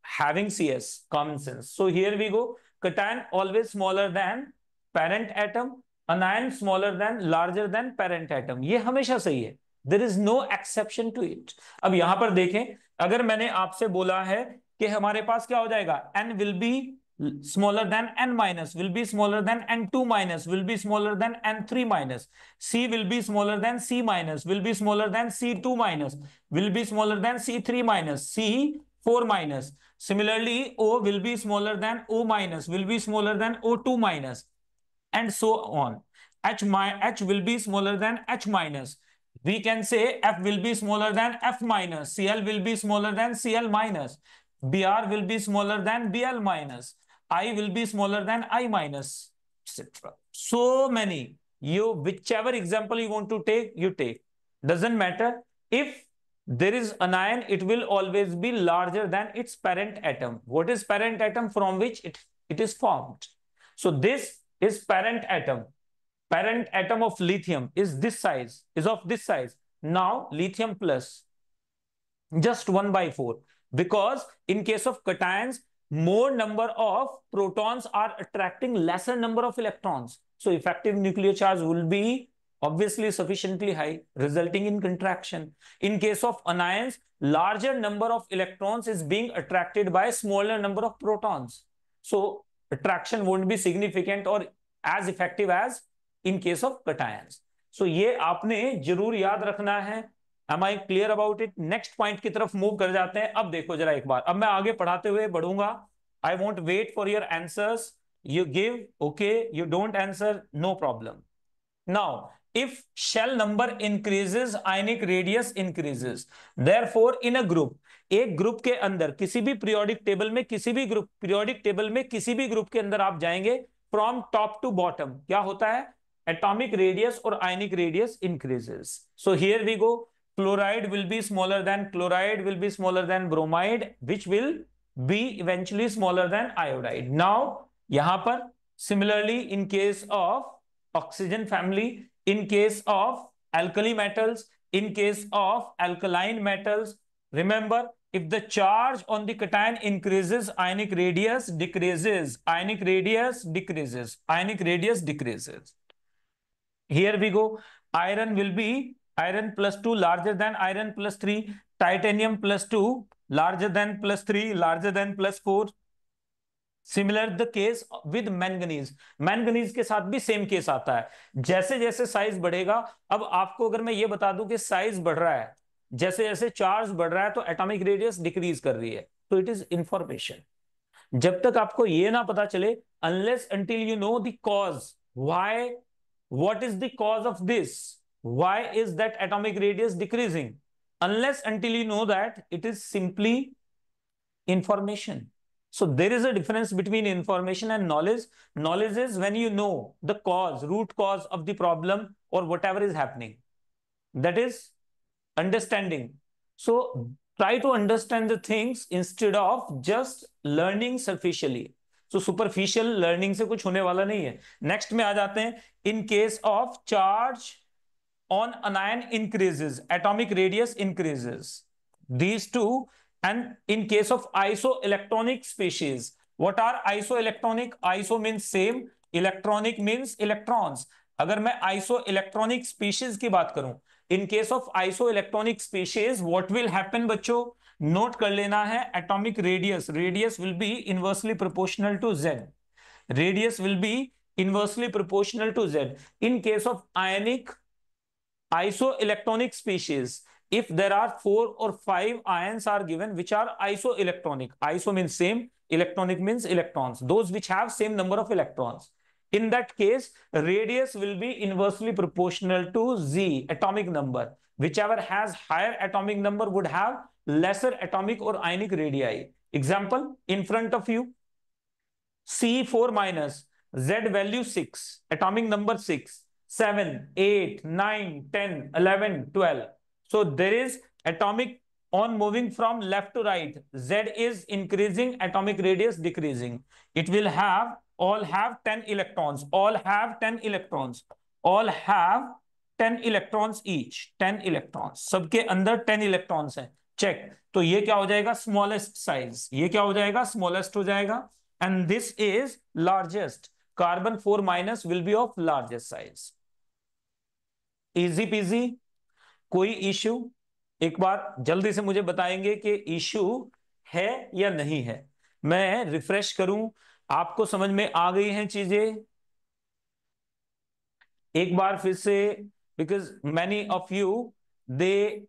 having CS, common sense. So here we go. Cation always smaller than parent atom, anion smaller than larger than parent atom. ये हमेशा सही है, there is no exception to it. अब यहां पर देखें, अगर मैंने आपसे बोला है कि हमारे पास क्या हो जाएगा, n will be smaller than n minus, will be smaller than n2 minus, will be smaller than n3 minus, C will be smaller than C minus, will be smaller than C2 minus, will be smaller than C3 minus, C4 minus. Similarly, O will be smaller than O minus, will be smaller than O2 minus, and so on. H will be smaller than H minus. We can say F will be smaller than F minus, Cl will be smaller than Cl minus, Br will be smaller than Bl minus, I will be smaller than I minus, etc. So many. You, whichever example you want to take, you take. Doesn't matter. If there is an ion, it will always be larger than its parent atom. What is parent atom? From which it is formed. So this is parent atom. Parent atom of lithium is this size, is of this size. Now lithium plus just 1/4, because in case of cations, more number of protons are attracting lesser number of electrons. So effective nuclear charge will be obviously sufficiently high, resulting in contraction. In case of anions, larger number of electrons is being attracted by smaller number of protons. So attraction won't be significant or as effective as in case of cations. So ये आपने जरूर याद रखना है। Am I clear about it? Next point की तरफ move कर जाते हैं। अब देखो जरा एक बार, अब मैं आगे पढ़ाते हुए बढ़ूंगा। I want wait for your answers. You give okay, you don't answer, no problem. Now if shell number increases, ionic radius increases. Therefore in a group, एक ग्रुप के अंदर किसी भी पीरियोडिक टेबल में, किसी भी ग्रुप पीरियोडिक टेबल में किसी भी ग्रुप के अंदर आप जाएंगे, फ्रॉम टॉप टू बॉटम क्या होता है, atomic radius or ionic radius increases. So here we go. Chloride will be smaller than chloride, will be smaller than bromide, which will be eventually smaller than iodide. Now यहां पर similarly in case of oxygen family, in case of alkali metals, in case of alkaline metals, remember if the charge on the cation increases, ionic radius decreases, ionic radius decreases, ionic radius decreases. Here we go. Iron will be iron+2 larger than iron+3, titanium+2 larger than +3, larger than +4. Similar the case with manganese, manganese के साथ भी same case आता है। जैसे जैसे size बढ़ेगा, अब आपको अगर मैं ये बता दूं कि साइज बढ़ रहा है, जैसे जैसे चार्ज बढ़ रहा है तो एटॉमिक रेडियस डिक्रीज कर रही है, तो इट इज इंफॉर्मेशन। जब तक आपको ये ना पता चले, unless until you know the cause, why, what is the cause of this, why is that atomic radius decreasing, unless until you know that it is simply information. So there is a difference between information and knowledge. Knowledge is when you know the cause, root cause of the problem or whatever is happening. That is understanding. So try to understand the things instead of just learning superficially. So superficial learning से कुछ होने वाला नहीं है. Next में आ जाते हैं. In case of charge on anion increases, atomic radius increases. These two. And in case of isoelectronic species, what are isoelectronic? Iso means same, electronic means electrons. अगर मैं isoelectronic species की बात करूं, in case of isoelectronic species, what will happen बच्चों? Note कर लेना है, atomic radius, radius will be inversely proportional to z. Radius will be inversely proportional to z. In case of ionic isoelectronic species, if there are 4 or 5 ions are given which are isoelectronic, iso means same, electronic means electrons, those which have same number of electrons, in that case radius will be inversely proportional to z, atomic number. Whichever has higher atomic number would have lesser atomic or ionic radii. Example in front of you, C4 minus, Z value 6, atomic number 6, 7, 8, 9, 10, 11, 12. So there is atomic on moving from left to right. Z is increasing, atomic radius decreasing. It will have, all have 10 electrons, all have 10 electrons, all have 10 electrons each, 10 electrons. सबके अंदर 10 electrons हैं. Check. तो ये क्या हो जाएगा? Smallest size. ये क्या हो जाएगा? Smallest हो जाएगा. And this is largest. Carbon 4 minus will be of largest size. Easy peasy. कोई इश्यू? एक बार जल्दी से मुझे बताएंगे कि इश्यू है या नहीं है. मैं रिफ्रेश करूं, आपको समझ में आ गई हैं चीजें? एक बार फिर से, because many of you they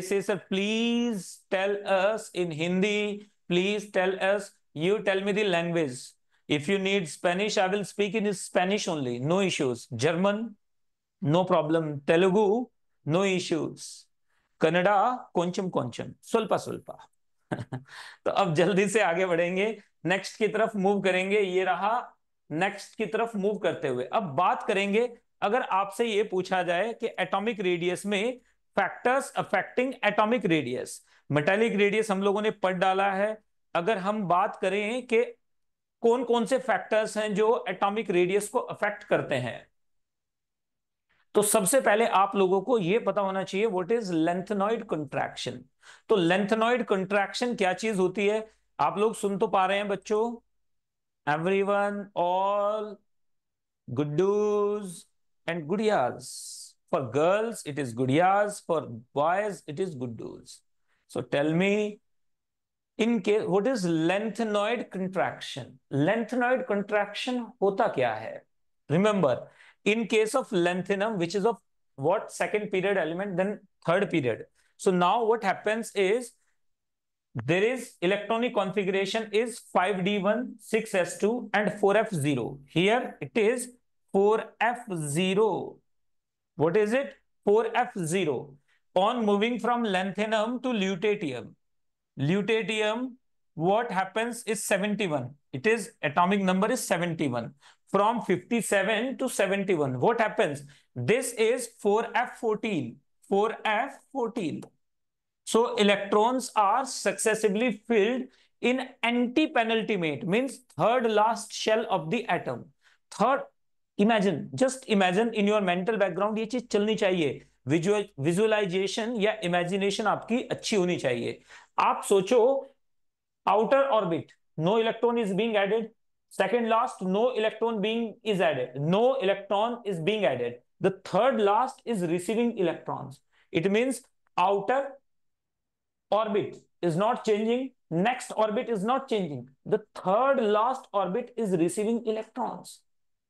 say sir please tell us in Hindi, please tell us, you tell me the language. If you need Spanish, I will speak in Spanish only, no issues. German, no problem. Telugu, no issues. Kannada कोंचम कोंचम, स्वल्पा स्वल्पा. तो अब जल्दी से आगे बढ़ेंगे, next की तरफ move करेंगे. ये रहा नेक्स्ट की तरफ मूव करते हुए. अब बात करेंगे, अगर आपसे ये पूछा जाए कि एटॉमिक रेडियस में factors affecting atomic radius, metallic radius हम लोगों ने पढ़ डाला है. अगर हम बात करें कि कौन कौन से फैक्टर्स हैं जो एटॉमिक रेडियस को अफेक्ट करते हैं, तो सबसे पहले आप लोगों को यह पता होना चाहिए व्हाट इज लेंथेनॉइड कंट्रैक्शन. तो लेंथेनॉइड कंट्रैक्शन क्या चीज होती है? आप लोग सुन तो पा रहे हैं बच्चों? एवरीवन, ऑल गुड्डूज एंड गुड़ियाज. For girls, it is gudiyas. For boys, it is guddus. So tell me, in case, what is lengthenoid contraction? Lengthenoid contraction होता क्या है? Remember, in case of lanthanum, which is of what second period element, then third period. So now what happens is, there is electronic configuration is 5d1, 6s2 and 4f0. Here it is 4f0. What is it? 4f0. On moving from lanthanum to lutetium. Lutetium, what happens is 71. It is atomic number is 71. From 57 to 71, what happens? This is 4f14. 4f14. So electrons are successively filled in anti-penultimate, means third last shell of the atom. Third, imagine, just imagine in your mental background, ये चीज चलनी चाहिए. Visualisation या imagination आपकी अच्छी होनी चाहिए. आप सोचो, outer orbit, no electron is being added. Second last, no electron being is added, no electron is being added. The third last is receiving electrons. It means outer orbit is not changing, next orbit is not changing, the third last orbit is receiving electrons.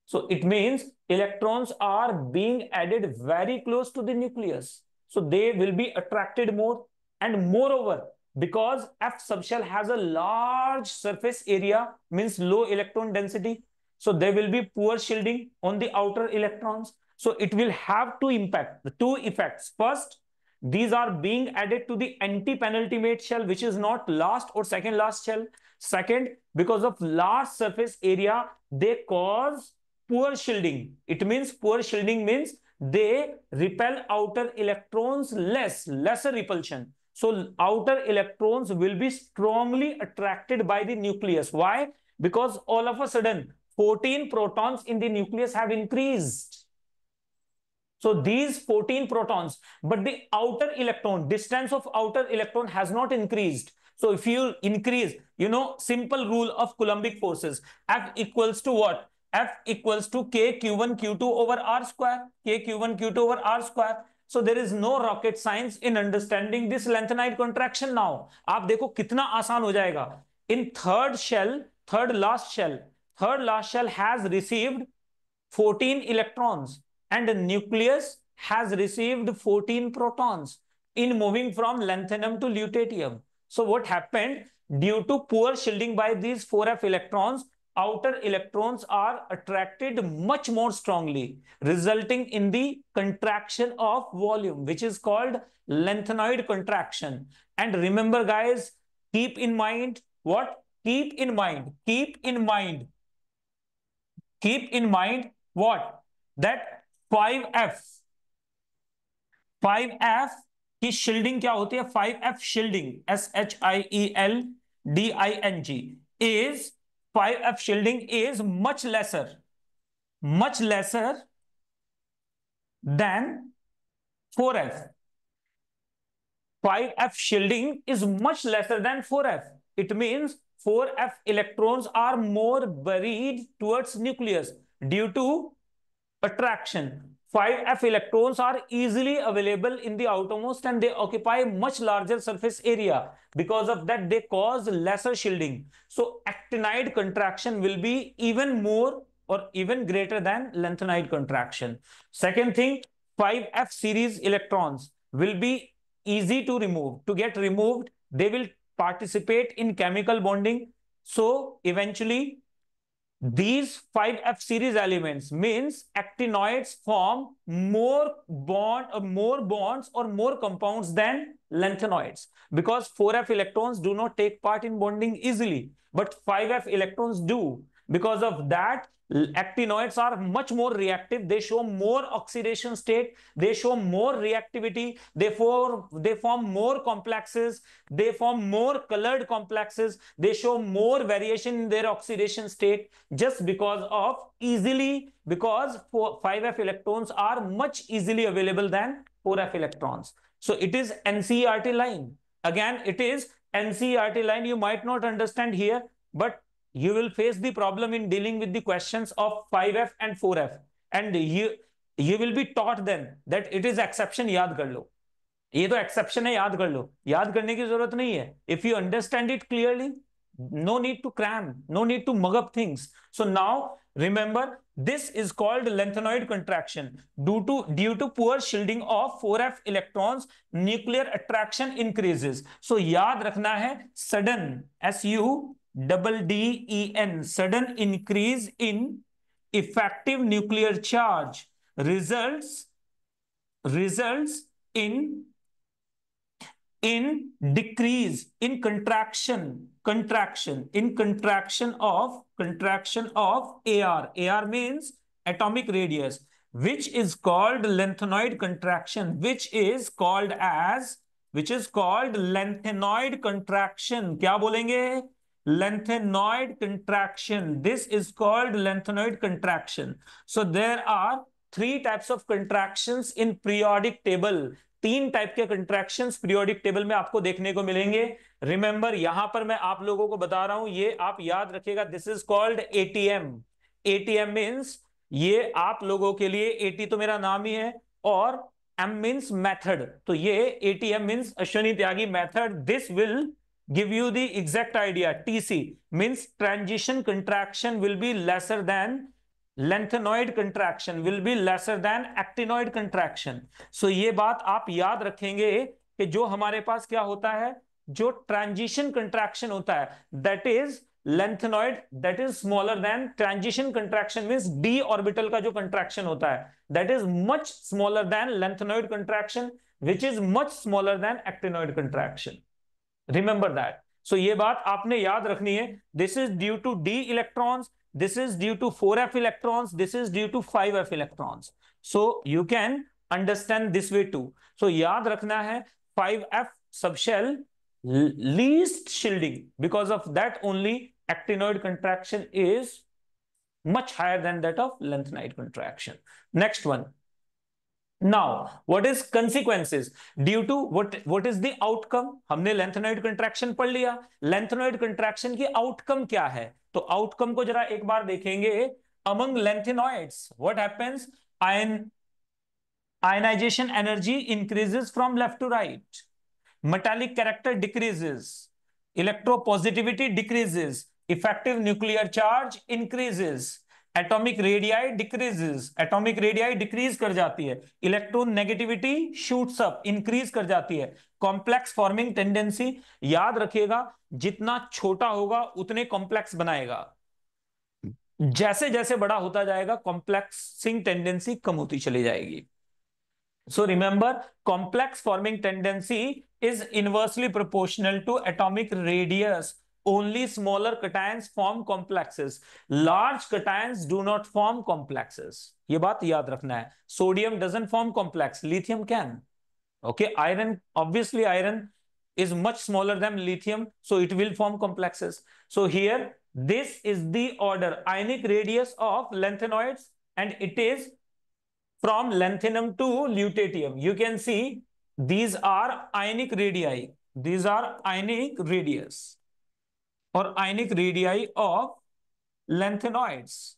So it means electrons are being added very close to the nucleus, so they will be attracted more. And moreover, because F subshell has a large surface area, means low electron density, so there will be poor shielding on the outer electrons. So it will have to impact the two effects. First, these are being added to the anti-penultimate shell, which is not last or second last shell. Second, because of large surface area, they cause poor shielding. It means poor shielding means they repel outer electrons lesser repulsion. So outer electrons will be strongly attracted by the nucleus. Why? Because all of a sudden 14 protons in the nucleus have increased. So these 14 protons, but the outer electron, distance of outer electron has not increased. So if you increase, simple rule of Coulombic forces, F equals to what? F equals to K Q1 Q2 over R square, K Q1 Q2 over R square. So there is no rocket science in understanding this lengthenide contraction now. आप देखो कितना आसान हो जाएगा. In third last shell has received 14 electrons and the nucleus has received 14 protons in moving from lanthanum to lutetium. So what happened? Due to poor shielding by these 4f electrons, outer electrons are attracted much more strongly, resulting in the contraction of volume, which is called lanthanoid contraction. And remember, guys, keep in mind what? Keep in mind what? That 5f की shielding क्या होती है? 5f shielding, SHIELDING is 5f shielding is much lesser than 4f. 5f shielding is much lesser than 4f. It means 4f electrons are more buried towards nucleus due to attraction. 5f electrons are easily available in the outermost and they occupy much larger surface area. Because of that, they cause lesser shielding. So actinide contraction will be even more or even greater than lanthanide contraction. Second thing, 5f series electrons will be easy to remove. To get removed, they will participate in chemical bonding. So eventually, these 5f series elements means actinoids form more bonds or more compounds than lanthanoids, because 4f electrons do not take part in bonding easily, but 5f electrons do. Because of that, actinoids are much more reactive. They show more oxidation state, they show more reactivity, they form more complexes, they form more colored complexes, they show more variation in their oxidation state, just because 5f electrons are much easily available than 4f electrons. So it is NCERT line. Again, it is NCERT line. You might not understand here, but you will face the problem in dealing with the questions of 5f and 4f, and you will be taught then that it is exception. याद कर लो, ये तो exception है, याद कर लो. याद करने की जरूरत नहीं है. If you understand it clearly, no need to cram, no need to mug up things. So now remember, this is called lanthanoid contraction. Due to poor shielding of 4f electrons, nuclear attraction increases. So याद रखना है, sudden, SUDDEN, sudden increase in effective nuclear charge results in decrease in contraction of AR. AR means atomic radius, which is called lanthanoid contraction, which is called lanthanoid contraction. क्या बोलेंगे? Lanthanoid contraction. This is called lanthanoid contraction. So there are 3 types of contractions in periodic table. 3 type के contractions periodic table में आपको देखने को मिलेंगे. Remember, यहां पर मैं आप लोगों को बता रहा हूं, ये आप याद रखिएगा. This is called ATM. ATM means, ये आप लोगों के लिए, AT तो मेरा नाम ही है और M मींस मेथड, तो ये ATM means Ashwini Tyagi method. This will give you the exact idea. TC means transition contraction will be lesser than lanthanoid contraction, will be lesser than actinoid contraction. So ये बात आप याद रखेंगे कि जो हमारे पास क्या होता है, जो ट्रांजिशन कंट्रैक्शन होता है, that is lengthenoid that is smaller than transition contraction means d orbital का जो contraction होता है that is much smaller than lengthenoid contraction which is much smaller than actinoid contraction. Remember that. So ये बात आपने याद रखनी है. This is due to d electrons, this is due to 4f electrons, this is due to 5f electrons. So you can understand this way too. So याद रखना है 5f subshell least shielding, because of that only actinoid contraction is much higher than that of lengthenide contraction. Next one. Now what is consequences due to what is the outcome? हमने lengthenoid contraction पढ़ लिया. lengthenoid contraction की outcome क्या है? तो outcome को जरा एक बार देखेंगे. Among lanthenoids what happens? Ionization energy increases from left to right. Metallic character decreases. Electropositivity decreases. Effective nuclear charge increases. Atomic radii decreases. Atomic radii decrease कर जाती है. Electron negativity shoots up, increase कर जाती है. Complex forming tendency, याद रखिएगा जितना छोटा होगा उतने complex बनाएगा. जैसे जैसे बड़ा होता जाएगा complexing tendency कम होती चली जाएगी. So remember, complex forming tendency is inversely proportional to atomic radius. Only smaller cations form complexes. Large cations do not form complexes. ये बात याद रखना है. Sodium doesn't form complex. Lithium can. Okay. Iron, obviously iron is much smaller than lithium, so it will form complexes. So here, this is the order ionic radius of lanthanoids, and it is from lanthanum to lutetium. You can see these are ionic radii. These are ionic radius or ionic radii of lanthanoids.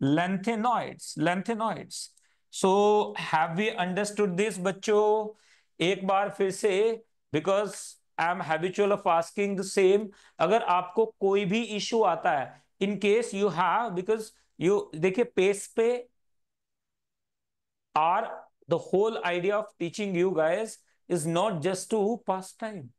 Lanthanoids. So have we understood this, बच्चों? एक बार फिर से, because I am habitual of asking the same. अगर आपको कोई भी issue आता है, in case you have, because you देखिए पेस पे are the whole idea of teaching you guys is not just to pass time.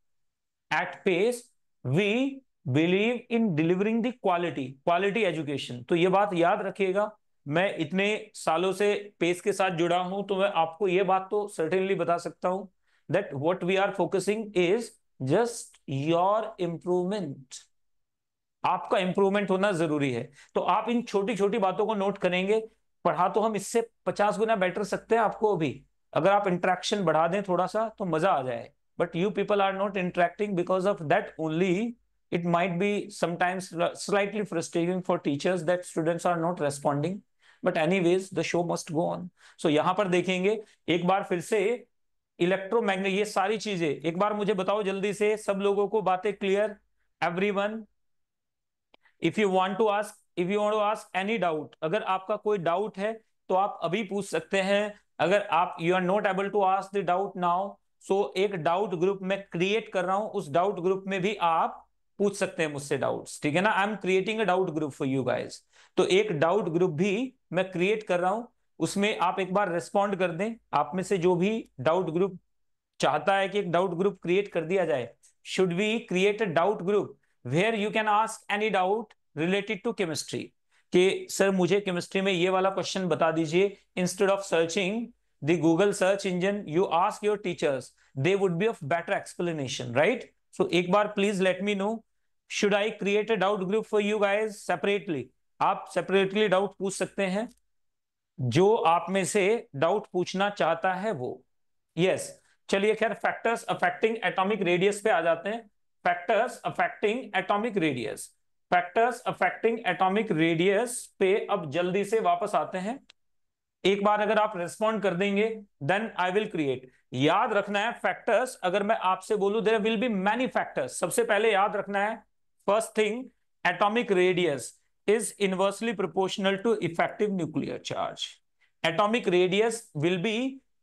At PACE, we believe in delivering the quality education. तो ये बात याद रखिएगा. मैं इतने सालों से PACE के साथ जुड़ा हूं, तो मैं आपको ये बात तो certainly बता सकता हूं that what we are focusing is just your improvement. आपका इंप्रूवमेंट होना जरूरी है. तो आप इन छोटी छोटी बातों को नोट करेंगे. पढ़ा तो हम इससे 50 गुना बेटर सकते हैं आपको भी. अगर आप इंटरेक्शन बढ़ा दें थोड़ा सा तो मजा आ जाए. But you people are not interacting, because of that only it might be sometimes slightly frustrating for teachers that students are not responding, but anyways the show must go on. So यहां पर देखेंगे एक बार फिर से electromagnet, ये सारी चीजें एक बार मुझे बताओ जल्दी से, सब लोगों को बातें clear? Everyone, if you want to ask any doubt, अगर आपका कोई डाउट है तो आप अभी पूछ सकते हैं. अगर आप you are not able to ask the doubt now, so एक डाउट ग्रुप मैं क्रिएट कर रहा हूं. उस डाउट ग्रुप में भी आप पूछ सकते हैं मुझसे डाउट्स. ठीक है ना? I am creating a doubt group for you guys. तो एक डाउट ग्रुप भी मैं क्रिएट कर रहा हूं, उसमें आप एक बार रिस्पॉन्ड कर दें. आप में से जो भी डाउट ग्रुप चाहता है कि एक डाउट ग्रुप क्रिएट कर दिया जाए, should we create a doubt group where you can ask any doubt related to chemistry, कि सर मुझे केमिस्ट्री में ये वाला क्वेश्चन बता दीजिए. Instead of searching the Google search engine, you ask your teachers, they would be of better explanation, right? So एक बार please let me know, should I create a doubt group for you guys separately? आप separately doubt पूछ सकते हैं, जो आप में से डाउट पूछना चाहता है वो. यस चलिए, खैर फैक्टर्स अफेक्टिंग एटॉमिक रेडियस पे आ जाते हैं. Factors affecting atomic radius, factors affecting atomic radius पे अब जल्दी से वापस आते हैं. एक बार अगर आप रिस्पॉन्ड कर देंगे देन आई विल क्रिएट. याद रखना है फैक्टर्स, अगर मैं आपसे बोलूं there will be many factors, सबसे पहले याद रखना है first thing, atomic radius is inversely proportional to effective nuclear charge. Atomic radius will be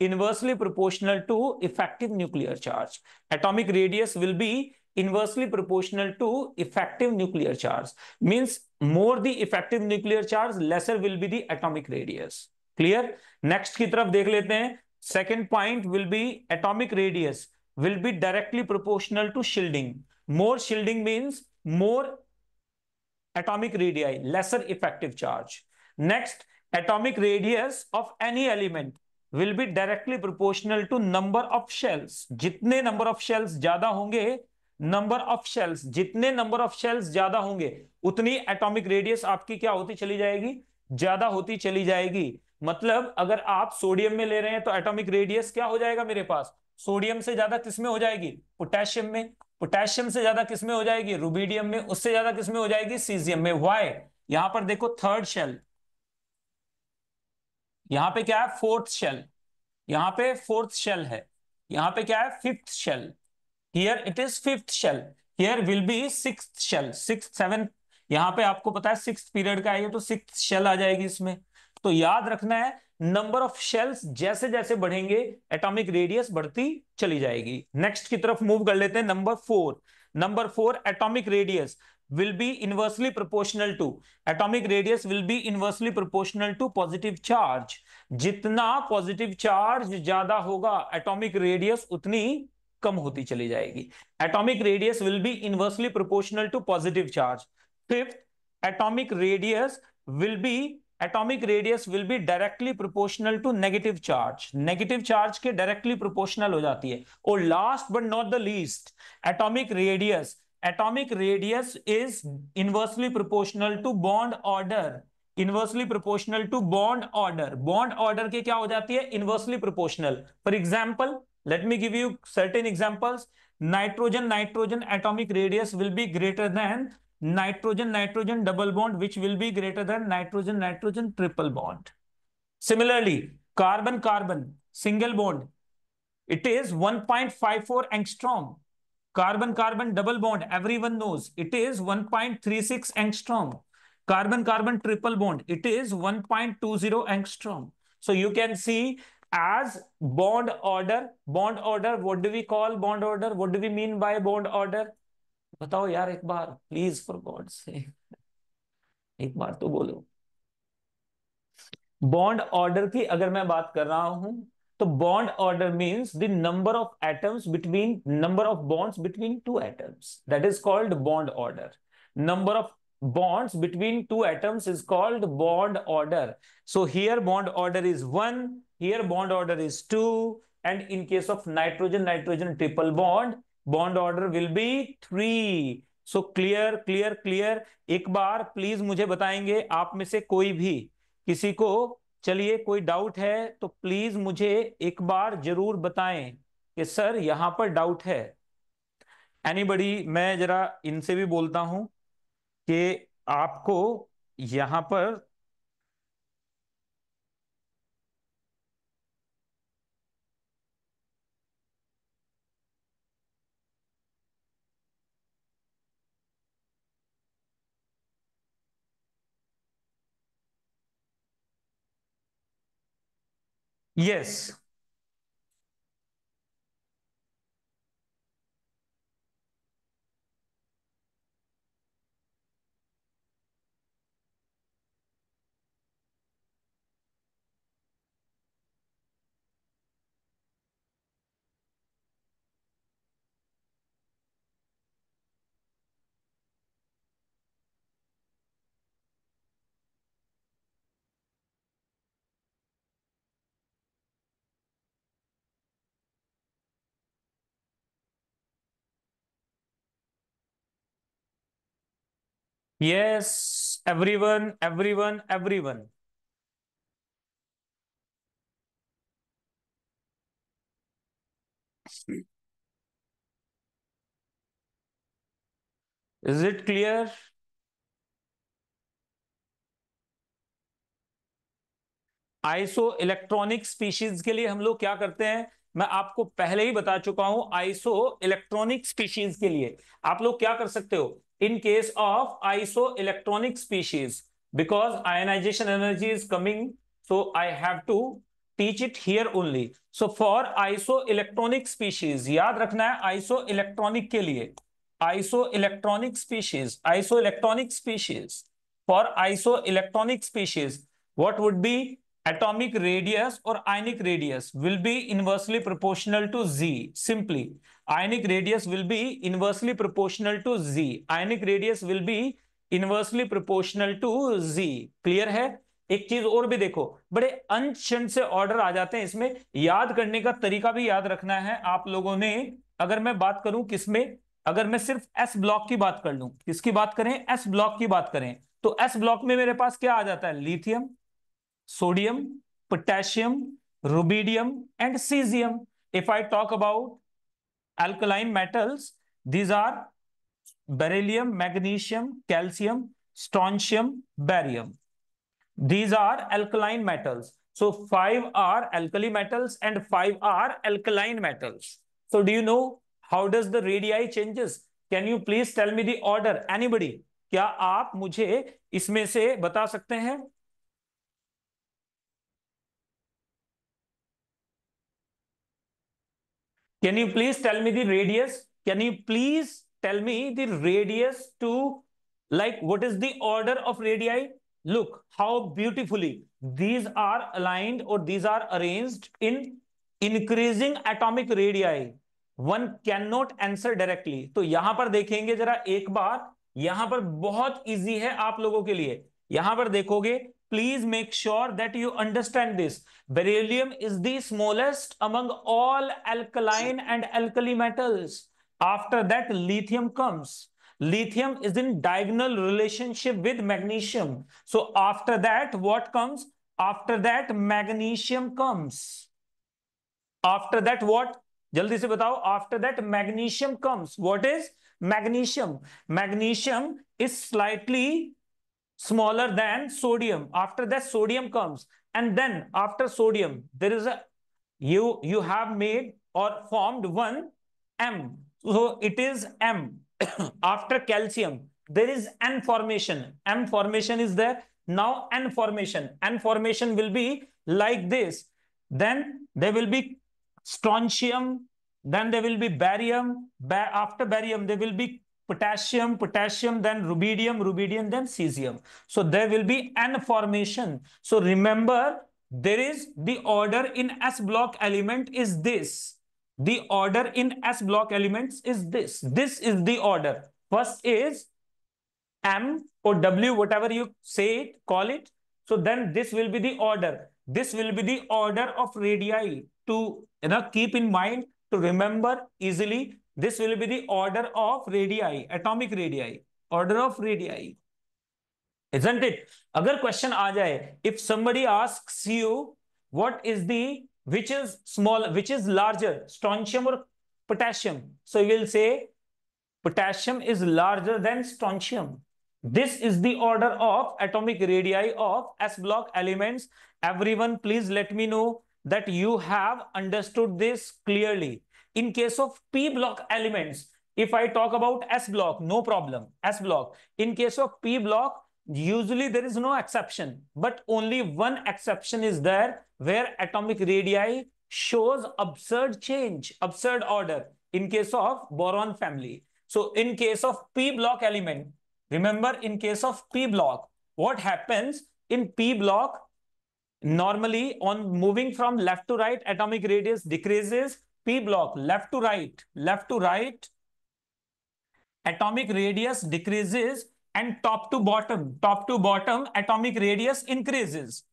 inversely proportional to effective nuclear charge. Atomic radius will be inversely proportional to effective nuclear charge. Means more the effective nuclear charge, lesser will be the atomic radius. Clear? Next की तरफ देख लेते हैं. Second point will be atomic radius will be directly proportional to shielding. More shielding means more atomic radii, lesser effective charge. Next, atomic radius of any element will be directly proportional to number of shells. जितने number of shells ज्यादा होंगे, number of shells, जितने number of shells ज्यादा होंगे उतनी atomic radius आपकी क्या होती चली जाएगी, ज्यादा होती चली जाएगी। मतलब अगर आप सोडियम में ले रहे हैं तो एटॉमिक रेडियस क्या हो जाएगा मेरे पास, सोडियम से ज्यादा किसमें हो जाएगी, पोटेशियम में, पोटेशियम से ज्यादा किसमें हो जाएगी, रुबिडियम में, उससे ज्यादा किसमें हो जाएगी, सीजियम में। व्हाई, यहां पर देखो थर्ड शेल, यहां पे क्या है, फोर्थ शेल, यहां पे फोर्थ शेल है, यहां पे क्या है, fifth shell, here it is fifth shell, here will be sixth shell, sixth seventh, यहां पे आपको पता है सिक्स्थ पीरियड का है तो सिक्स्थ शेल आ जाएगी इसमें। तो याद रखना है, नंबर ऑफ शेल्स जैसे जैसे बढ़ेंगे एटॉमिक रेडियस बढ़ती चली जाएगी। नेक्स्ट की तरफ मूव कर लेते हैं, number four. Number four, atomic radius will be inversely proportional to, atomic radius will be inversely proportional to positive charge। जितना पॉजिटिव चार्ज ज्यादा होगा एटॉमिक रेडियस उतनी कम होती चली जाएगी। Atomic radius will be inversely proportional to positive charge. Fifth, atomic radius will be atomic radius will be directly proportional to negative charge, negative charge के directly proportional हो जाती है। और last but not the least, atomic radius is inversely proportional to bond order, inversely proportional to bond order, bond order के क्या हो जाती है, inversely proportional। for example, let me give you certain examples। nitrogen nitrogen atomic radius will be greater than nitrogen nitrogen double bond, which will be greater than nitrogen nitrogen triple bond। similarly, carbon carbon single bond, it is 1.54 angstrom। Carbon carbon double bond, everyone knows it is 1.36 angstrom। Carbon carbon triple bond, it is 1.20 angstrom। So you can see, as bond order, what do we call bond order, what do we mean by bond order? बताओ यार एक बार please, for God से एक बार तो बोलो। Bond order की अगर मैं बात कर रहा हूं तो bond order means the number of atoms between, number of bonds between two atoms, that is called bond order. Number of bonds between two atoms is called bond order। So here bond order is 1, here bond order is 2, and in case of nitrogen nitrogen triple bond order will be 3। so clear clear clear। एक बार please मुझे बताएंगे आप में से कोई भी, किसी को चलिए कोई डाउट है तो प्लीज मुझे एक बार जरूर बताएं कि सर यहां पर डाउट है। एनीबडी, मैं जरा इनसे भी बोलता हूं कि आपको यहां पर, yes, yes, everyone everyone everyone. Is it clear? Iso electronic species के लिए हम लोग क्या करते हैं, मैं आपको पहले ही बता चुका हूं। आइसो इलेक्ट्रॉनिक स्पीशीज के लिए आप लोग क्या कर सकते हो, in case of iso electronic species, because ionization energy is coming, so I have to teach it here only. So for iso electronic species, याद रखना है आइसो इलेक्ट्रॉनिक के लिए, iso electronic species, iso electronic species, for iso electronic species what would be, atomic radius or ionic radius will be inversely proportional to z। simply, ionic radius will be inversely proportional to z, ionic radius will be inversely proportional to Z. Clear है? एक चीज और भी देखो, बड़े अंश से order आ जाते हैं इसमें, याद करने का तरीका भी याद रखना है आप लोगों ने। अगर मैं बात करूं किसमें, अगर मैं सिर्फ एस ब्लॉक की बात कर लूं, किसकी बात करें, एस ब्लॉक की बात करें, तो एस ब्लॉक में मेरे पास क्या आ जाता है, lithium, sodium, potassium, rubidium and caesium. If I talk about alkaline metals, these are beryllium, magnesium, calcium, strontium, barium. These are alkaline metals. So 5 are alkali metals and 5 are alkaline metals. So do you know how does the radii changes? Can you please tell me the order? Anybody? क्या आप मुझे इसमें से बता सकते हैं? Can you please tell me the radius? Can you please tell me the radius to, like, what is the order of radii? Look how beautifully these are aligned or these are arranged in increasing atomic radii. One cannot answer directly. तो यहां पर देखेंगे जरा एक बार, यहां पर बहुत easy है आप लोगों के लिए। यहां पर देखोगे, please make sure that you understand this. Beryllium is the smallest among all alkaline and alkali metals. After that, lithium comes. Lithium is in diagonal relationship with magnesium. So after that, what comes? After that, magnesium comes. After that, what? जल्दी से बताओ, after that magnesium comes. What is magnesium? Magnesium is slightly smaller than sodium. After that, sodium comes, and then after sodium there is a, you have made or formed one M, so it is M. After calcium there is N formation. M formation is there. Now N formation, N formation will be like this. Then there will be strontium, then there will be barium, after barium there will be potassium, potassium, then rubidium, rubidium, then cesium. So there will be N formation. So remember, there is the order in S block element is this. The order in S block elements is this. This is the order. First is M or W, whatever you say it, call it. So then this will be the order. This will be the order of radii. To keep in mind, to remember easily, this will be the order of radii, atomic radii, order of radii. Isn't it? Agar question aa jaye, if somebody asks you what is the, which is small, which is larger, strontium or potassium, so you will say potassium is larger than strontium. This is the order of atomic radii of S block elements. Everyone, please let me know that you have understood this clearly. In case of P block elements, if I talk about S block, no problem, S block. In case of P block, usually there is no exception, but only one exception is there where atomic radii shows absurd change, absurd order, in case of boron family. So in case of P block element, remember, in case of P block, what happens in P block? Normally, on moving from left to right, atomic radius decreases. P block, left to right, atomic radius decreases, and top to bottom, atomic radius increases.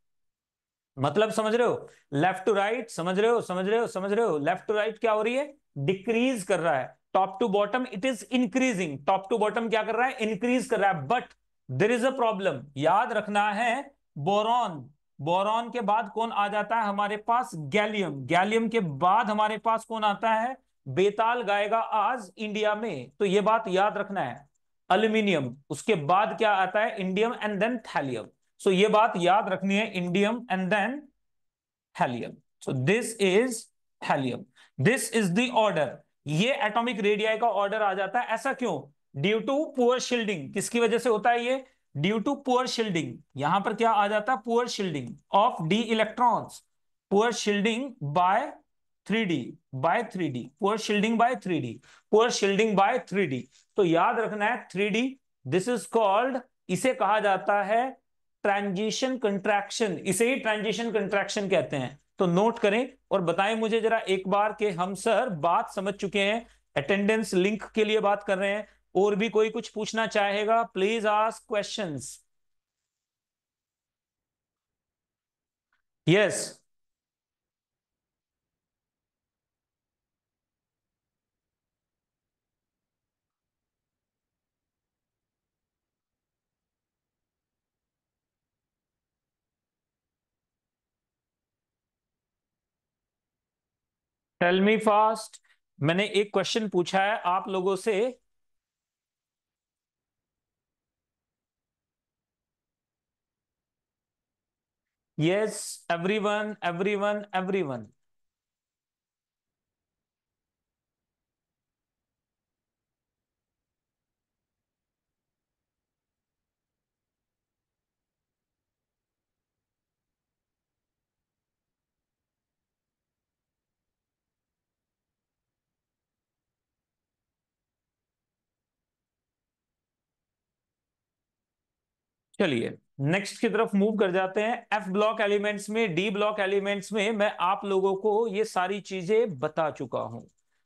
मतलब समझ रहे हो? Left to right, समझ रहे हो? Left to right क्या हो रही है? डिक्रीज कर रहा है। Top to bottom it is increasing. Top to bottom क्या कर रहा है? इंक्रीज कर रहा है। But there is a problem, याद रखना है। बोरॉन, बोरॉन के बाद कौन आ जाता है हमारे पास? गैलियम। गैलियम के बाद हमारे पास कौन आता है? बेताल गाएगा आज इंडिया में, तो ये बात याद रखना है। एल्यूमिनियम, उसके बाद क्या आता है? Indium and then thallium. So ये बात याद रखनी है, indium and then helium. So this is helium, this is the order. ये एटॉमिक रेडियाई का ऑर्डर आ जाता है। ऐसा क्यों? Due to poor shielding. किसकी वजह से होता है ये? Due to poor shielding. यहां पर क्या आ जाता है? Poor shielding of D electrons, poor shielding by 3D, by 3D, poor shielding by 3D, poor shielding by 3D। तो याद रखना है 3D, दिस इज कॉल्ड, इसे कहा जाता है ट्रांजिशन कंट्रैक्शन। इसे ही ट्रांजिशन कंट्रैक्शन कहते हैं। तो नोट करें और बताएं मुझे जरा एक बार कि हम सर बात समझ चुके हैं। अटेंडेंस लिंक के लिए बात कर रहे हैं, और भी कोई कुछ पूछना चाहेगा? Please ask questions. Yes. Tell me fast. मैंने एक क्वेश्चन पूछा है आप लोगों से। Yes, everyone everyone everyone. चलिए नेक्स्ट की तरफ मूव कर जाते हैं। एफ ब्लॉक एलिमेंट्स में, डी ब्लॉक एलिमेंट्स में मैं आप लोगों को ये सारी चीजें बता चुका हूं।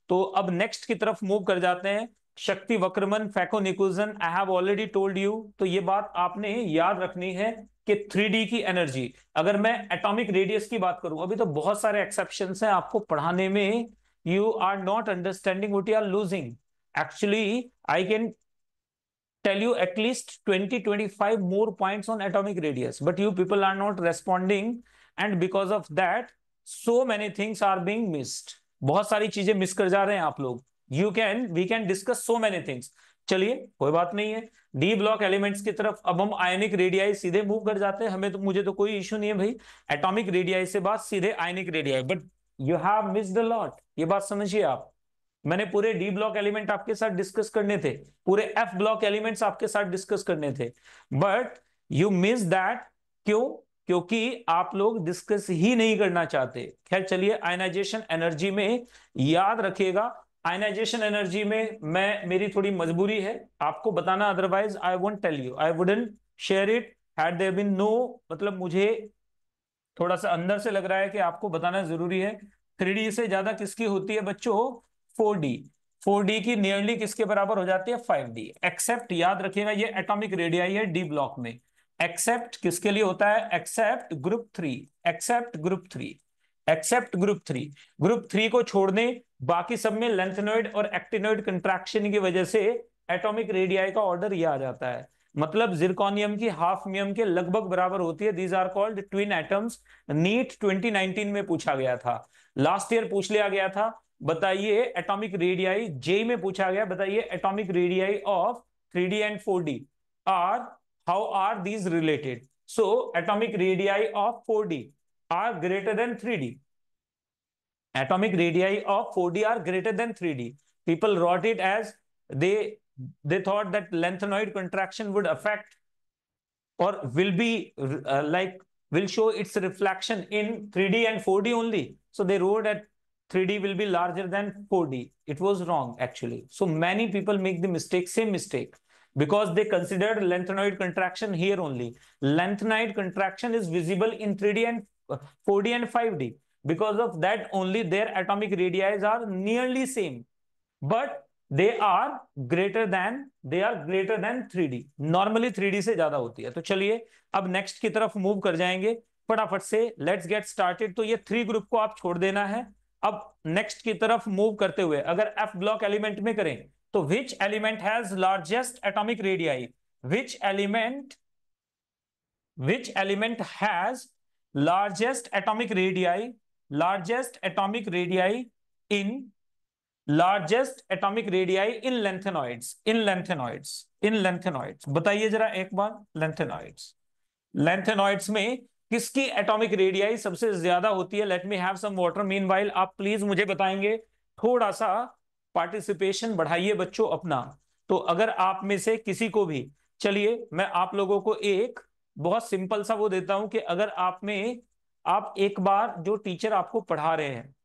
तो अब नेक्स्ट की तरफ मूव कर जाते हैं। शक्ति वक्रमन, फैको-निकुलसन, I have already told you. तो ये बात आपने याद रखनी है कि 3D की एनर्जी, अगर मैं एटॉमिक रेडियस की बात करूं, अभी तो बहुत सारे एक्सेप्शंस हैं आपको पढ़ाने में। You are not understanding what you are losing. Actually I can tell you at least 20-25 more points on atomic radius, but you people are not responding, and because of that so many things are being missed. बहुत सारी चीजें miss कर जा रहे हैं आप लोग। We can discuss so many things. चलिए कोई बात नहीं है। डी ब्लॉक एलिमेंट्स की तरफ अब हम आयनिक रेडियाई सीधे मूव कर जाते हैं। हमें तो, मुझे तो कोई इश्यू नहीं है भाई, एटॉमिक रेडियाई से बात सीधे ionic radii, but you have missed a lot. ये बात समझिए आप। मैंने पूरे डी ब्लॉक एलिमेंट आपके साथ डिस्कस करने थे, पूरे एफ ब्लॉक एलिमेंट्स आपके साथ डिस्कस करने थे, बट यू मिस दैट। क्यों? क्योंकि आप लोग डिस्कस ही नहीं करना चाहते। खैर चलिए, आयनाइजेशन एनर्जी में याद रखिएगा, आयनाइजेशन एनर्जी में मैं, मेरी थोड़ी मजबूरी है आपको बताना, otherwise I won't tell you, I wouldn't share it had there been no, मतलब मुझे थोड़ा सा अंदर से लग रहा है कि आपको बताना जरूरी है। 3D से ज्यादा किसकी होती है बच्चों? 4D। 4D की नियरली किसके बराबर हो जाती है? 5D। एक्सेप्ट, याद रखिएगा ये एटॉमिक रेडियाई है डी ब्लॉक में। एक्सेप्ट किसके लिए होता है? Except group 3। Except group 3। Except group 3। Group 3 को छोड़ने बाकी सब में लेंथेनॉइड और एक्टिनॉइड कंट्रैक्शन की वजह से एटॉमिक रेडियाई का ऑर्डर ये आ जाता है। मतलब जिरकॉनियम की हाफनियम के लगभग बराबर होती है। These are called twin atoms. NEET 2019 में पूछा गया था, लास्ट ईयर पूछ लिया गया था। बताइए एटॉमिक रेडियाई, जे में पूछा गया, बताइए atomic radii of 3D and 4D are, how are these related? So atomic radii of 4D are greater than 3D। atomic radii of 4D are greater than 3D. People wrote it as they thought that lengthenoid contraction would affect or will be will show its reflection in 3D and 4D only. So they wrote that 3D will be larger than 4D. It was wrong actually. So many people make the mistake, same mistake, because they considered lengthenoid contraction here only. Lengthenoid contraction is visible in 3D and 4D and 5D. Because of that only their atomic radii are nearly same, but they are greater than 3D। Normally 3D से ज्यादा होती है। तो चलिए अब next की तरफ move कर जाएंगे फटाफट से। Let's get started. तो ये 3 ग्रुप को आप छोड़ देना है। अब नेक्स्ट की तरफ मूव करते हुए अगर एफ ब्लॉक एलिमेंट में करें तो विच element has largest atomic radii? Which element has largest atomic radii, largest atomic radii in largest atomic radii in lengthenoids, in lengthenoids बताइए जरा एक बार। lengthenoids, lengthenoids में किसकी एटॉमिक रेडियाई सबसे ज्यादा होती है? Let me have some water meanwhile. आप प्लीज मुझे बताएंगे। थोड़ा सा पार्टिसिपेशन बढ़ाइए बच्चों अपना। तो अगर आप में से किसी को भी, चलिए मैं आप लोगों को एक बहुत सिंपल सा वो देता हूं कि अगर आप में, आप एक बार जो टीचर आपको पढ़ा रहे हैं,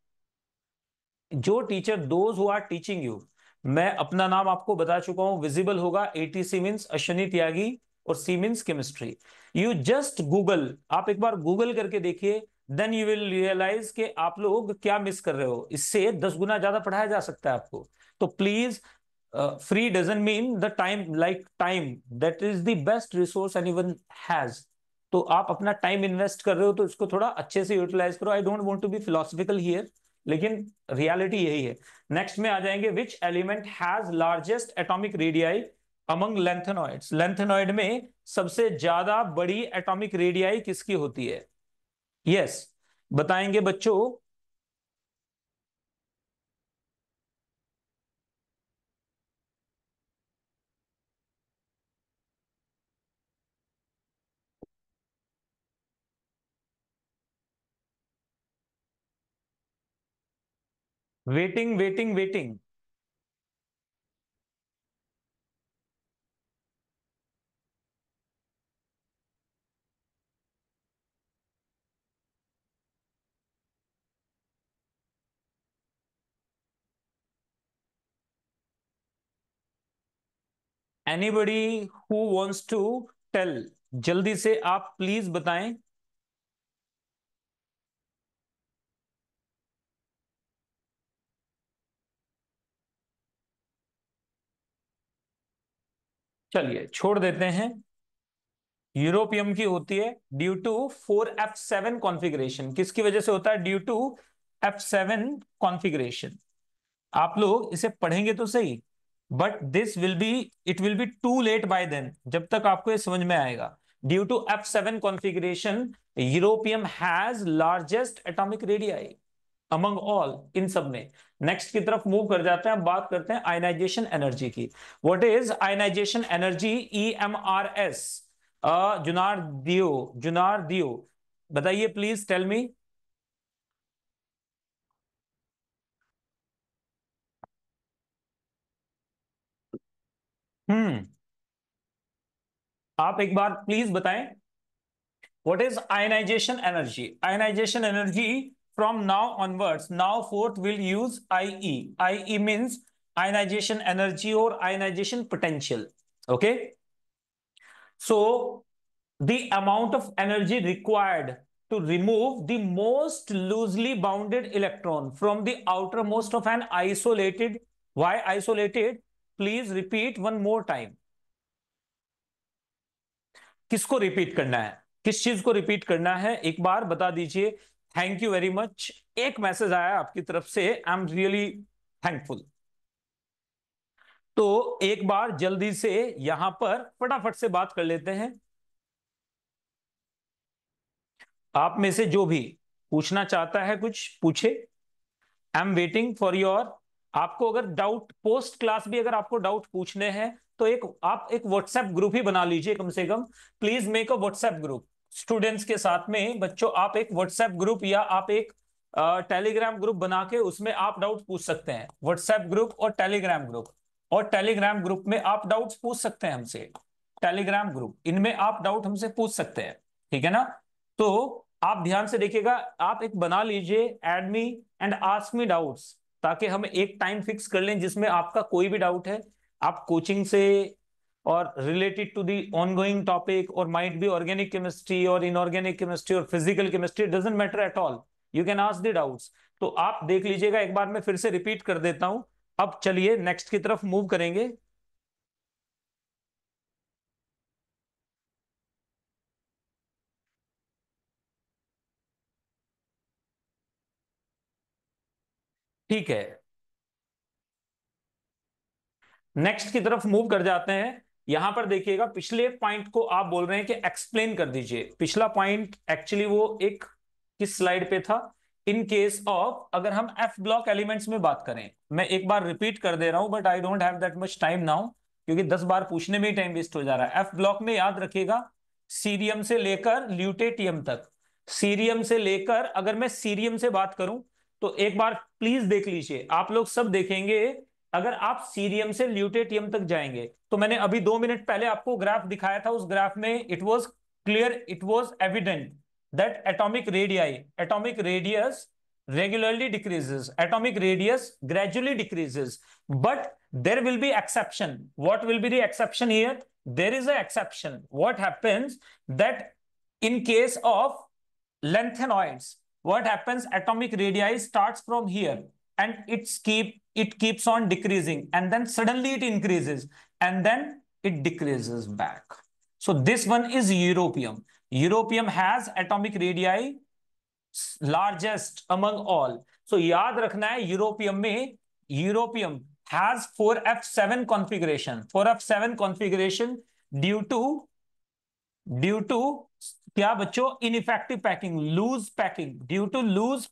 जो teacher those who are teaching you, मैं अपना नाम आपको बता चुका हूं, विजिबल होगा। ATC मींस अश्विनी त्यागी और C means chemistry. You just Google, आप एक बार गूगल करके देखिए, देन यू विल रियलाइज कि आप लोग क्या मिस कर रहे हो। इससे 10 गुना ज्यादा पढ़ाया जा सकता है आपको। तो please free doesn't mean the time, like time that is the best resource anyone has. तो आप अपना टाइम इन्वेस्ट कर रहे हो तो इसको थोड़ा अच्छे से यूटिलाइज करो. I don't want to be philosophical here, लेकिन रियलिटी यही है. नेक्स्ट में आ जाएंगे, which element has largest atomic radii among lanthanoids. Lanthanoid में सबसे ज्यादा बड़ी एटॉमिक रेडियाई किसकी होती है? यस, बताएंगे बच्चों. Waiting waiting waiting. Anybody who wants to tell, जल्दी से आप प्लीज बताएं. चलिए छोड़ देते हैं. यूरोपियम की होती है ड्यू टू 4f7 कॉन्फ़िगरेशन. किसकी वजह से होता है? Due to f7 configuration. आप लोग इसे पढ़ेंगे तो सही, but this will be, it will be too late by then, जब तक आपको ये समझ में आएगा. Due to f7 configuration, europium has largest atomic radii among all, इन सब में. नेक्स्ट की तरफ मूव कर जाते हैं, बात करते हैं आयनाइजेशन एनर्जी की. What is ionization energy? EMRS. जुनार दियो, जुनार दियो, बताइए प्लीज टेल मी. हम्म, आप एक बार प्लीज बताएं. What is ionization energy? Ionization energy from now onwards, now forth will use IE. IE means ionization energy or ionization potential. Okay, so the amount of energy required to remove the most loosely bounded electron from the outermost of an isolated. Why isolated? Please repeat one more time. किसको repeat करना है? किस चीज को repeat करना है, एक बार बता दीजिए. Thank you very much. एक मैसेज आया आपकी तरफ से, आई एम रियली थैंकफुल. तो एक बार जल्दी से यहां पर फटाफट से बात कर लेते हैं. आप में से जो भी पूछना चाहता है कुछ पूछे. I am waiting for your. आपको अगर डाउट पोस्ट क्लास भी अगर आपको डाउट पूछने हैं तो आप एक व्हाट्सएप ग्रुप ही बना लीजिए कम से कम. Please make a WhatsApp group students के साथ में. बच्चों, आप एक व्हाट्सएप ग्रुप या आप एक टेलीग्राम ग्रुप बना के उसमें आप डाउट पूछ सकते हैं. व्हाट्सएप ग्रुप और टेलीग्राम ग्रुप, और टेलीग्राम ग्रुप में आप डाउट्स पूछ सकते हैं हमसे. टेलीग्राम ग्रुप, इनमें आप डाउट हमसे पूछ सकते हैं. ठीक है ना? तो आप ध्यान से देखिएगा, आप एक बना लीजिए add me and ask me doubts, ताकि हम एक टाइम फिक्स कर लें जिसमें आपका कोई भी डाउट है, आप कोचिंग से और related to the ongoing topic, और माइट बी ऑर्गेनिक केमिस्ट्री और इनऑर्गेनिक केमिस्ट्री और physical chemistry, doesn't matter at all, you can ask the doubts. तो आप देख लीजिएगा, एक बार मैं फिर से रिपीट कर देता हूं. अब चलिए नेक्स्ट की तरफ मूव करेंगे. ठीक है, नेक्स्ट की तरफ मूव कर जाते हैं. यहां पर देखिएगा, पिछले पॉइंट को आप बोल रहे हैं कि एक्सप्लेन कर दीजिए. पिछला पॉइंट एक्चुअली वो एक किस स्लाइड पे था? इन केस ऑफ, अगर हम एफ ब्लॉक एलिमेंट्स में बात करें, मैं एक बार रिपीट कर दे रहा हूं, but I don't have that much time now, क्योंकि 10 बार पूछने में ही टाइम वेस्ट हो जा रहा है. एफ ब्लॉक में याद रखिएगा, सीरियम से लेकर ल्यूटेटियम तक. सीरियम से लेकर, अगर मैं सीरियम से बात करूं तो एक बार प्लीज देख लीजिए, आप लोग सब देखेंगे. अगर आप सीरियम से ल्यूटेटियम तक जाएंगे, तो मैंने अभी 2 मिनट पहले आपको ग्राफ दिखाया था. उस ग्राफ में it was clear, it was evident that atomic radii, atomic radius regularly decreases, atomic radius gradually decreases, but there will be exception. What will be the exception here? There is an exception. What happens that in case of lengthenoids, what happens? Atomic radii starts from here, and it keeps on decreasing, and then suddenly it increases, and then it decreases back. So this one is europium. Europium has atomic radii largest among all. So याद रखना है europium में, europium has 4f7 configuration, 4f7 configuration due to क्या बच्चों, ineffective packing, loose packing, due to loose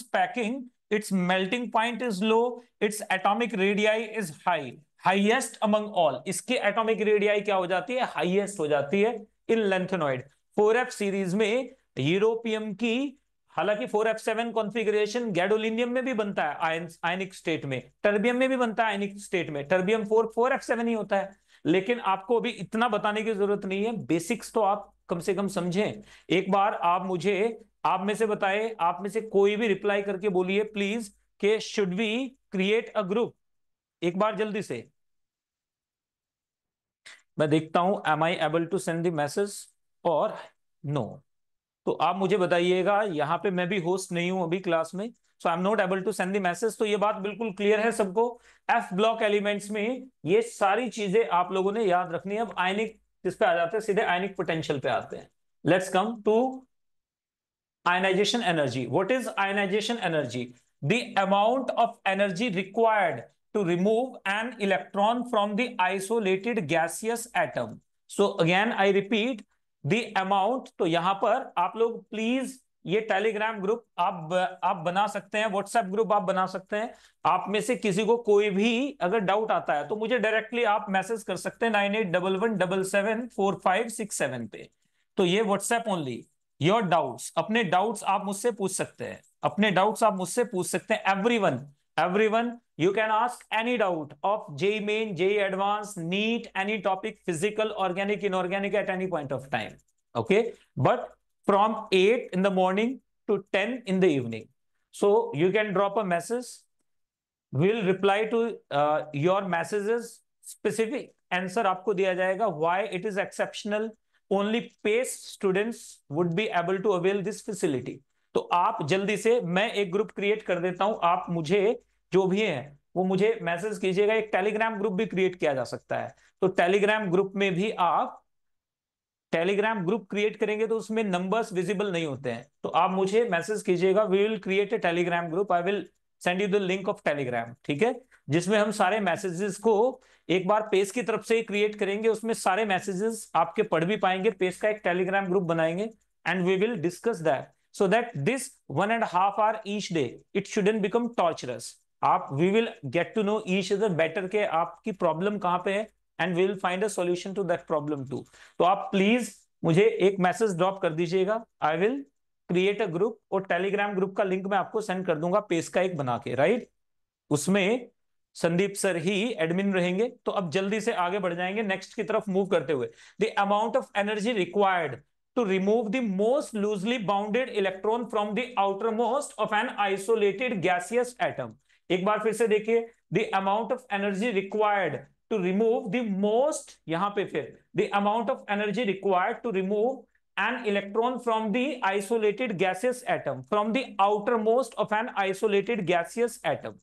packing, its melting point is low, its atomic radii is high, highest among all. इसकी atomic radii क्या हो जाती है, highest हो जाती है इन lanthanide. 4f सीरीज में यूरोपियम की, हालांकि 4f7 कॉन्फ़िगरेशन गैडोलिनियम में भी बनता है आयनिक स्टेट में, टर्बियम में भी बनता है आयनिक स्टेट में, टर्बियम 4f7 ही होता है। लेकिन आपको अभी इतना बताने की जरूरत नहीं है, बेसिक्स तो आप कम से कम समझें। एक बार आप मुझे, आप में से बताए, आप में से कोई भी रिप्लाई करके बोलिए प्लीज कि should we create a group, एक बार जल्दी से। मैं देखता हूं am I able to send the message और नो। तो आप मुझे बताइएगा, यहां पे मैं भी होस्ट नहीं हूं अभी क्लास में, so I am not able to send the message. तो ये बात बिल्कुल क्लियर है सबको, एफ ब्लॉक एलिमेंट्स में ये सारी चीजें आप लोगों ने याद रखनी है। अब आयनिक किस पे आ जाते हैं, सीधे आयनिक पोटेंशियल पे आते हैं। Let's come to ionization energy. What is ionization energy? The amount of energy required to remove an electron from the isolated gaseous atom. So again I repeat, the amount, तो यहां पर आप लोग प्लीज ये Telegram group आप बना सकते हैं, व्हाट्सएप ग्रुप आप बना सकते हैं। आप में से किसी को कोई भी अगर डाउट आता है तो मुझे डायरेक्टली आप मैसेज कर सकते हैं 9811774567 पे। तो ये व्हाट्सएप ओनली, योर डाउट्स, अपने डाउट्स आप मुझसे पूछ सकते हैं, अपने डाउट्स आप मुझसे पूछ सकते हैं। Everyone you can ask any doubt of JEE Main, JEE Advanced, NEET, any topic, physical, organic, inorganic, at any point of time. Okay, but from 8 in the morning to 10 in the evening. So you can drop a message, we'll reply to your messages, specific answer आपको दिया जाएगा, why it is exceptional, only PACE students would be able to avail this facility. तो आप जल्दी से, मैं एक group create कर देता हूं, आप मुझे जो भी है वो मुझे मैसेज कीजिएगा। एक टेलीग्राम ग्रुप भी क्रिएट किया जा सकता है, तो टेलीग्राम ग्रुप में भी आप, टेलीग्राम ग्रुप क्रिएट करेंगे तो उसमें नंबर्स विजिबल नहीं होते हैं, तो आप मुझे मैसेज कीजिएगा, we will create a Telegram group, I will send you the link of Telegram, ठीक है, जिसमें हम सारे मैसेजेस को एक बार पेज की तरफ से ही क्रिएट करेंगे, उसमें सारे मैसेजेस आपके पढ़ भी पाएंगे, पेज का एक टेलीग्राम ग्रुप बनाएंगे and we will discuss that, so that this 1.5 hour each day it shouldn't become torturous. आप, we will get to know each other better के आपकी प्रॉब्लम कहां पे है, and we will find a solution to that problem too. तो आप please मुझे एक मैसेज ड्रॉप कर दीजिएगा, I will create a group, और टेलीग्राम ग्रुप का लिंक मैं आपको सेंड कर दूंगा पेज का एक बना के, राइट, उसमें संदीप सर ही एडमिन रहेंगे। तो अब जल्दी से आगे बढ़ जाएंगे नेक्स्ट की तरफ मूव करते हुए। The amount of energy required to remove the most loosely bounded electron from the outermost of an isolated gaseous atom. एक बार फिर से देखिए, the amount of energy required to remove the most, यहां पे फिर the amount of energy required to remove an electron from the isolated gaseous atom, from the outermost of an isolated gaseous atom,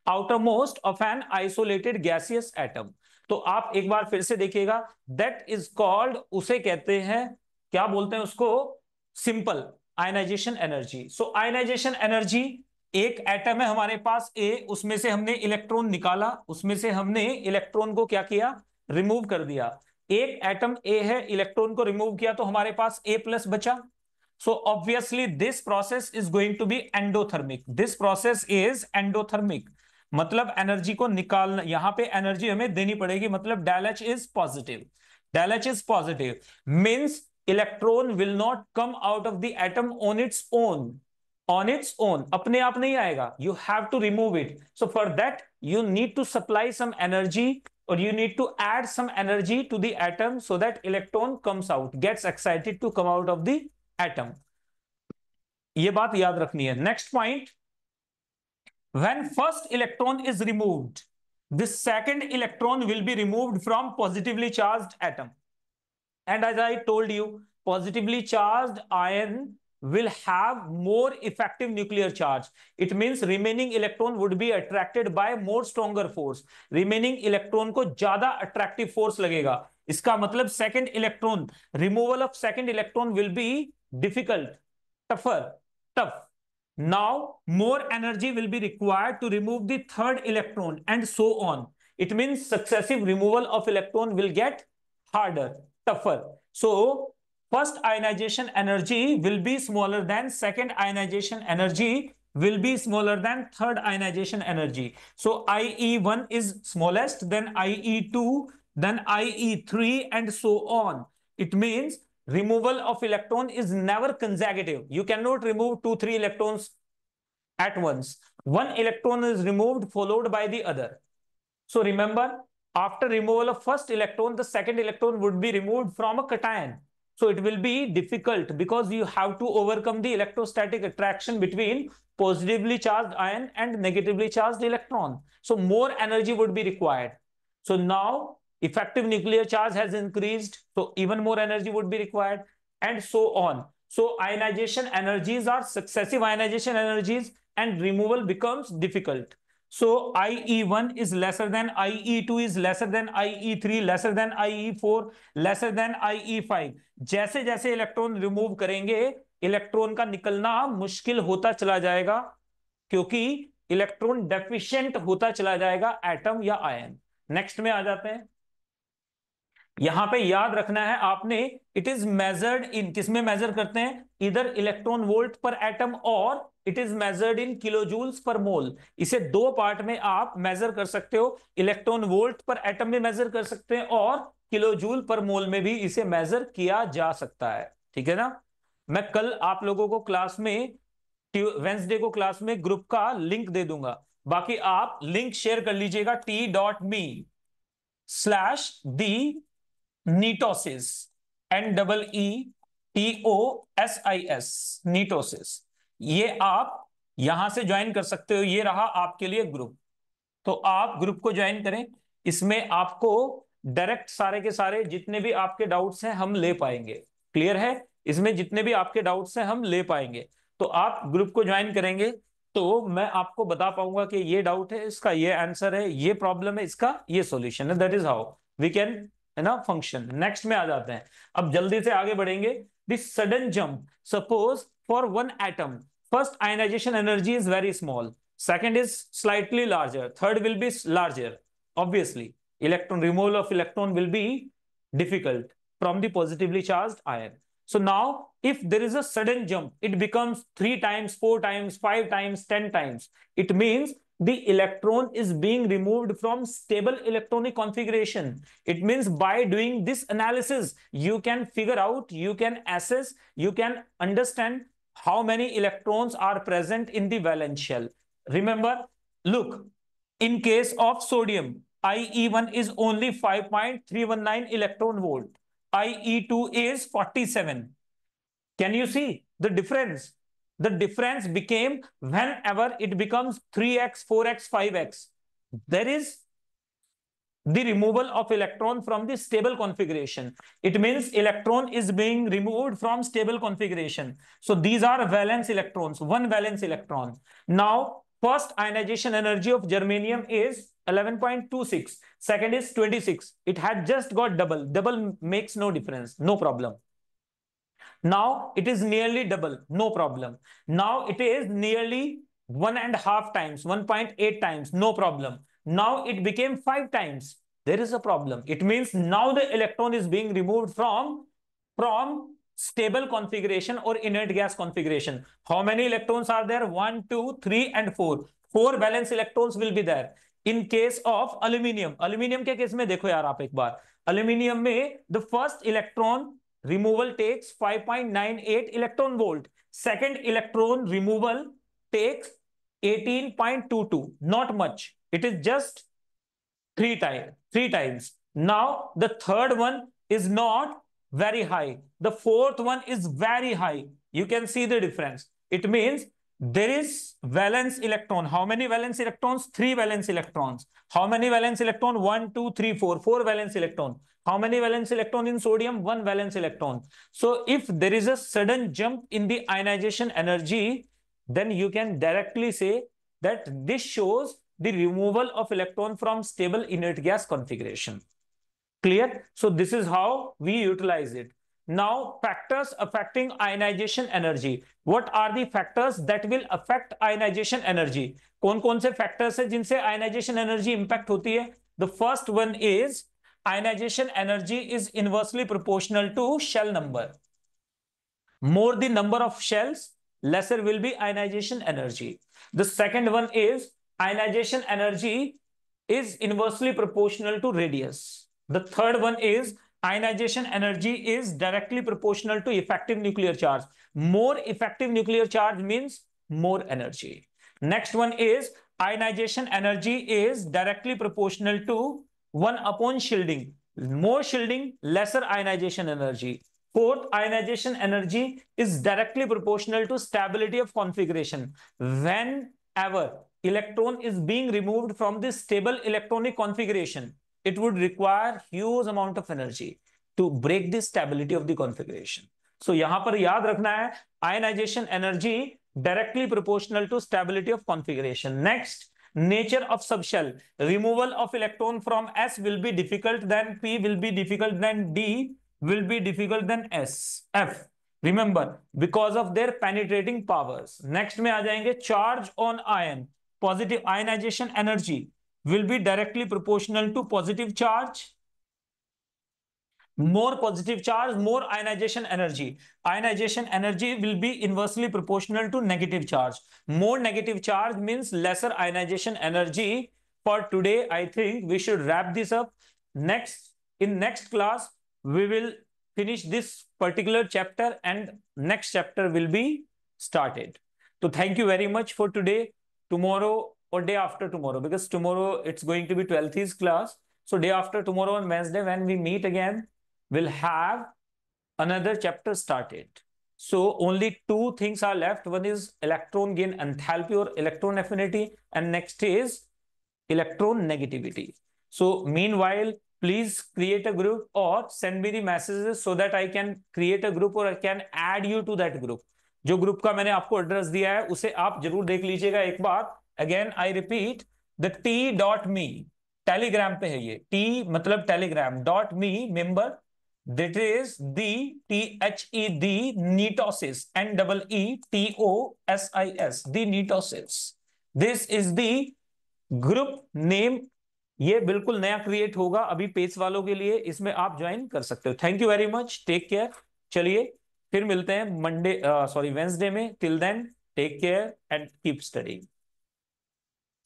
outermost of an isolated gaseous atom. तो आप एक बार फिर से देखिएगा, that is called, उसे कहते हैं, क्या बोलते हैं उसको, सिंपल आयनाइजेशन एनर्जी। सो आयनाइजेशन एनर्जी, एक एटम है हमारे पास ए, उसमें से हमने इलेक्ट्रॉन निकाला, उसमें से हमने इलेक्ट्रॉन को क्या किया, रिमूव कर दिया। एक एटम ए है, इलेक्ट्रॉन को रिमूव किया तो हमारे पास ए प्लस बचा। So obviously this process is going to be endothermic, this process is endothermic, मतलब एनर्जी को निकालना, यहां पे एनर्जी हमें देनी पड़ेगी, मतलब del H is positive, del H is positive means electron will not come out of the atom on its own, on its own, अपने आप नहीं आएगा, you have to remove it. So for that you need to supply some energy, और you need to add some energy to the atom so that electron comes out, gets excited to come out of the atom. ये बात याद रखनी है। Next point, when first electron is removed, the second electron will be removed from positively charged atom, and as I told you, positively charged ion will have more effective nuclear charge. It means remaining electron would be attracted by more stronger force. Remaining electron को ज्यादा attractive force लगेगा. इसका मतलब second electron, removal of second electron will be difficult, tough. Now more energy will be required to remove the third electron, and so on. It means successive removal of electron will get harder, tougher. So first ionization energy will be smaller than second ionization energy will be smaller than third ionization energy. So IE1 is smallest, then IE2, then IE3, and so on. It means removal of electron is never consecutive. You cannot remove 2-3 electrons at once. One electron is removed followed by the other. So remember, after removal of first electron, the second electron would be removed from a cation. So it will be difficult because you have to overcome the electrostatic attraction between positively charged ion and negatively charged electron. So more energy would be required. So now effective nuclear charge has increased, so even more energy would be required, and so on. So ionization energies are successive ionization energies, and removal becomes difficult. So IE1 is lesser than IE2 is lesser than IE3 lesser than IE4 lesser than IE5. जैसे जैसे electron remove करेंगे, electron का निकलना मुश्किल होता चला जाएगा, क्योंकि इलेक्ट्रॉन डेफिशिएंट होता चला जाएगा एटम या आयन. नेक्स्ट में आ जाते हैं. यहां पे याद रखना है आपने, इट इज मेजर्ड इन, किसमें मेजर करते हैं, इधर इलेक्ट्रॉन वोल्ट पर एटम और इट इज मेजर्ड इन किलोजूल्स पर मोल. इसे दो पार्ट में आप मेजर कर सकते हो. इलेक्ट्रॉन वोल्ट पर एटम में मेजर कर सकते हैं और किलोजूल पर मोल में भी इसे मेजर किया जा सकता है. ठीक है ना. मैं कल आप लोगों को क्लास में, वेंसडे को क्लास में ग्रुप का लिंक दे दूंगा. बाकी आप लिंक शेयर कर लीजिएगा t.me/the NETOSIS, NEETOSIS, NETOSIS. ये आप यहां से ज्वाइन कर सकते हो. ये रहा आपके लिए ग्रुप. तो आप ग्रुप को ज्वाइन करें. इसमें आपको डायरेक्ट सारे के सारे जितने भी आपके डाउट्स हैं हम ले पाएंगे. क्लियर है. इसमें जितने भी आपके डाउट्स हैं हम ले पाएंगे. तो आप ग्रुप को ज्वाइन करेंगे तो मैं आपको बता पाऊंगा कि ये डाउट है, इसका ये आंसर है, ये प्रॉब्लम है, इसका ये सॉल्यूशन है. That is how we can, है ना, फंक्शन. नेक्स्ट में आ जाते हैं. अब जल्दी से आगे बढ़ेंगे. This sudden jump, suppose for one atom, first ionization energy is very small, second is slightly larger, third will be larger. Obviously electron removal of electron will be difficult from the positively charged ion. So now if there is a sudden jump, it becomes 3 times, 4 times, 5 times, 10 times. It means the electron is being removed from stable electronic configuration. It means by doing this analysis you can figure out, you can assess, you can understand how many electrons are present in the valence shell. Remember, look, in case of sodium, IE1 is only 5.319 electron volt. IE2 is 47. Can you see the difference? The difference became whenever it becomes 3x, 4x, 5x. There is the removal of electron from the stable configuration. It means electron is being removed from stable configuration. So these are valence electrons, one valence electron. Now, first ionization energy of germanium is 11.26. Second is 26. It had just got double. Double makes no difference, no problem. Now it is nearly double, no problem. Now it is nearly 1.5 times, 1.8 times, no problem. Now it became 5 times. There is a problem. It means now the electron is being removed from stable configuration or inert gas configuration. How many electrons are there? 1, 2, 3, and 4. 4 valence electrons will be there. In case of aluminium, aluminium के case में देखो यार आप एक बार, aluminium में the first electron removal takes 5.98 electron volt. Second electron removal takes 18.22. Not much. It is just 3 times. Now the third one is not very high. The fourth one is very high. You can see the difference. It means there is valence electron. How many valence electrons? 3 valence electrons. How many valence electron? 1, 2, 3, 4. 4 valence electron. How many valence electron in sodium? 1 valence electron. So if there is a sudden jump in the ionization energy, then you can directly say that this shows the removal of electron from stable inert gas configuration. Clear? So this is how we utilize it. Now, factors affecting ionization energy. What are the factors that will affect ionization energy? कौन कौन से factors है जिनसे ionization energy impact होती है? The first one is ionization energy is inversely proportional to shell number. More the number of shells, lesser will be ionization energy. The second one is ionization energy is inversely proportional to radius. The third one is ionization energy is directly proportional to effective nuclear charge. More effective nuclear charge means more energy. Next one is ionization energy is directly proportional to 1 upon shielding. More shielding, lesser ionization energy. Fourth, ionization energy is directly proportional to stability of configuration. Whenever electron is being removed from this stable electronic configuration, it would require huge amount of energy to break the stability of the configuration. So यहाँ पर याद रखना है ionization energy directly proportional to stability of configuration. Next, nature of subshell. Removal of electron from S will be difficult, then P will be difficult, then D will be difficult than S, F. Remember, because of their penetrating powers. Next में आ जाएंगे charge on ion. Positive ionization energy will be directly proportional to positive charge. More positive charge, more ionization energy. Ionization energy will be inversely proportional to negative charge. More negative charge means lesser ionization energy. For today, I think we should wrap this up. In next class, we will finish this particular chapter and next chapter will be started. So thank you very much for today. Tomorrow or day after tomorrow, because tomorrow it's going to be 12th class. So day after tomorrow on Wednesday, when we meet again, we'll have another chapter started. So only two things are left. One is electron gain enthalpy or electron affinity, and next is electron negativity. So meanwhile, please create a group or send me the messages so that I can create a group or I can add you to that group. जो group का मैंने आपको address दिया है उसे आप जरूर देख लीजिएगा एक बार. Again I repeat, the t.me Telegram पे है. ये t मतलब Telegram, .me member, that is the the netosis, NEETOSIS, the netosis. This is the group name. ये बिल्कुल नया क्रिएट होगा अभी पेज वालों के लिए, इसमें आप ज्वाइन कर सकते हो. Thank you very much, take care. चलिए फिर मिलते हैं वेंसडे में. Till then take care and keep studying,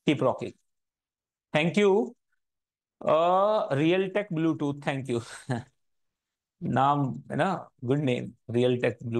keep rocking. Thank you. Realtek Bluetooth, thank you. नाम है ना, good name, Realtek Bluetooth.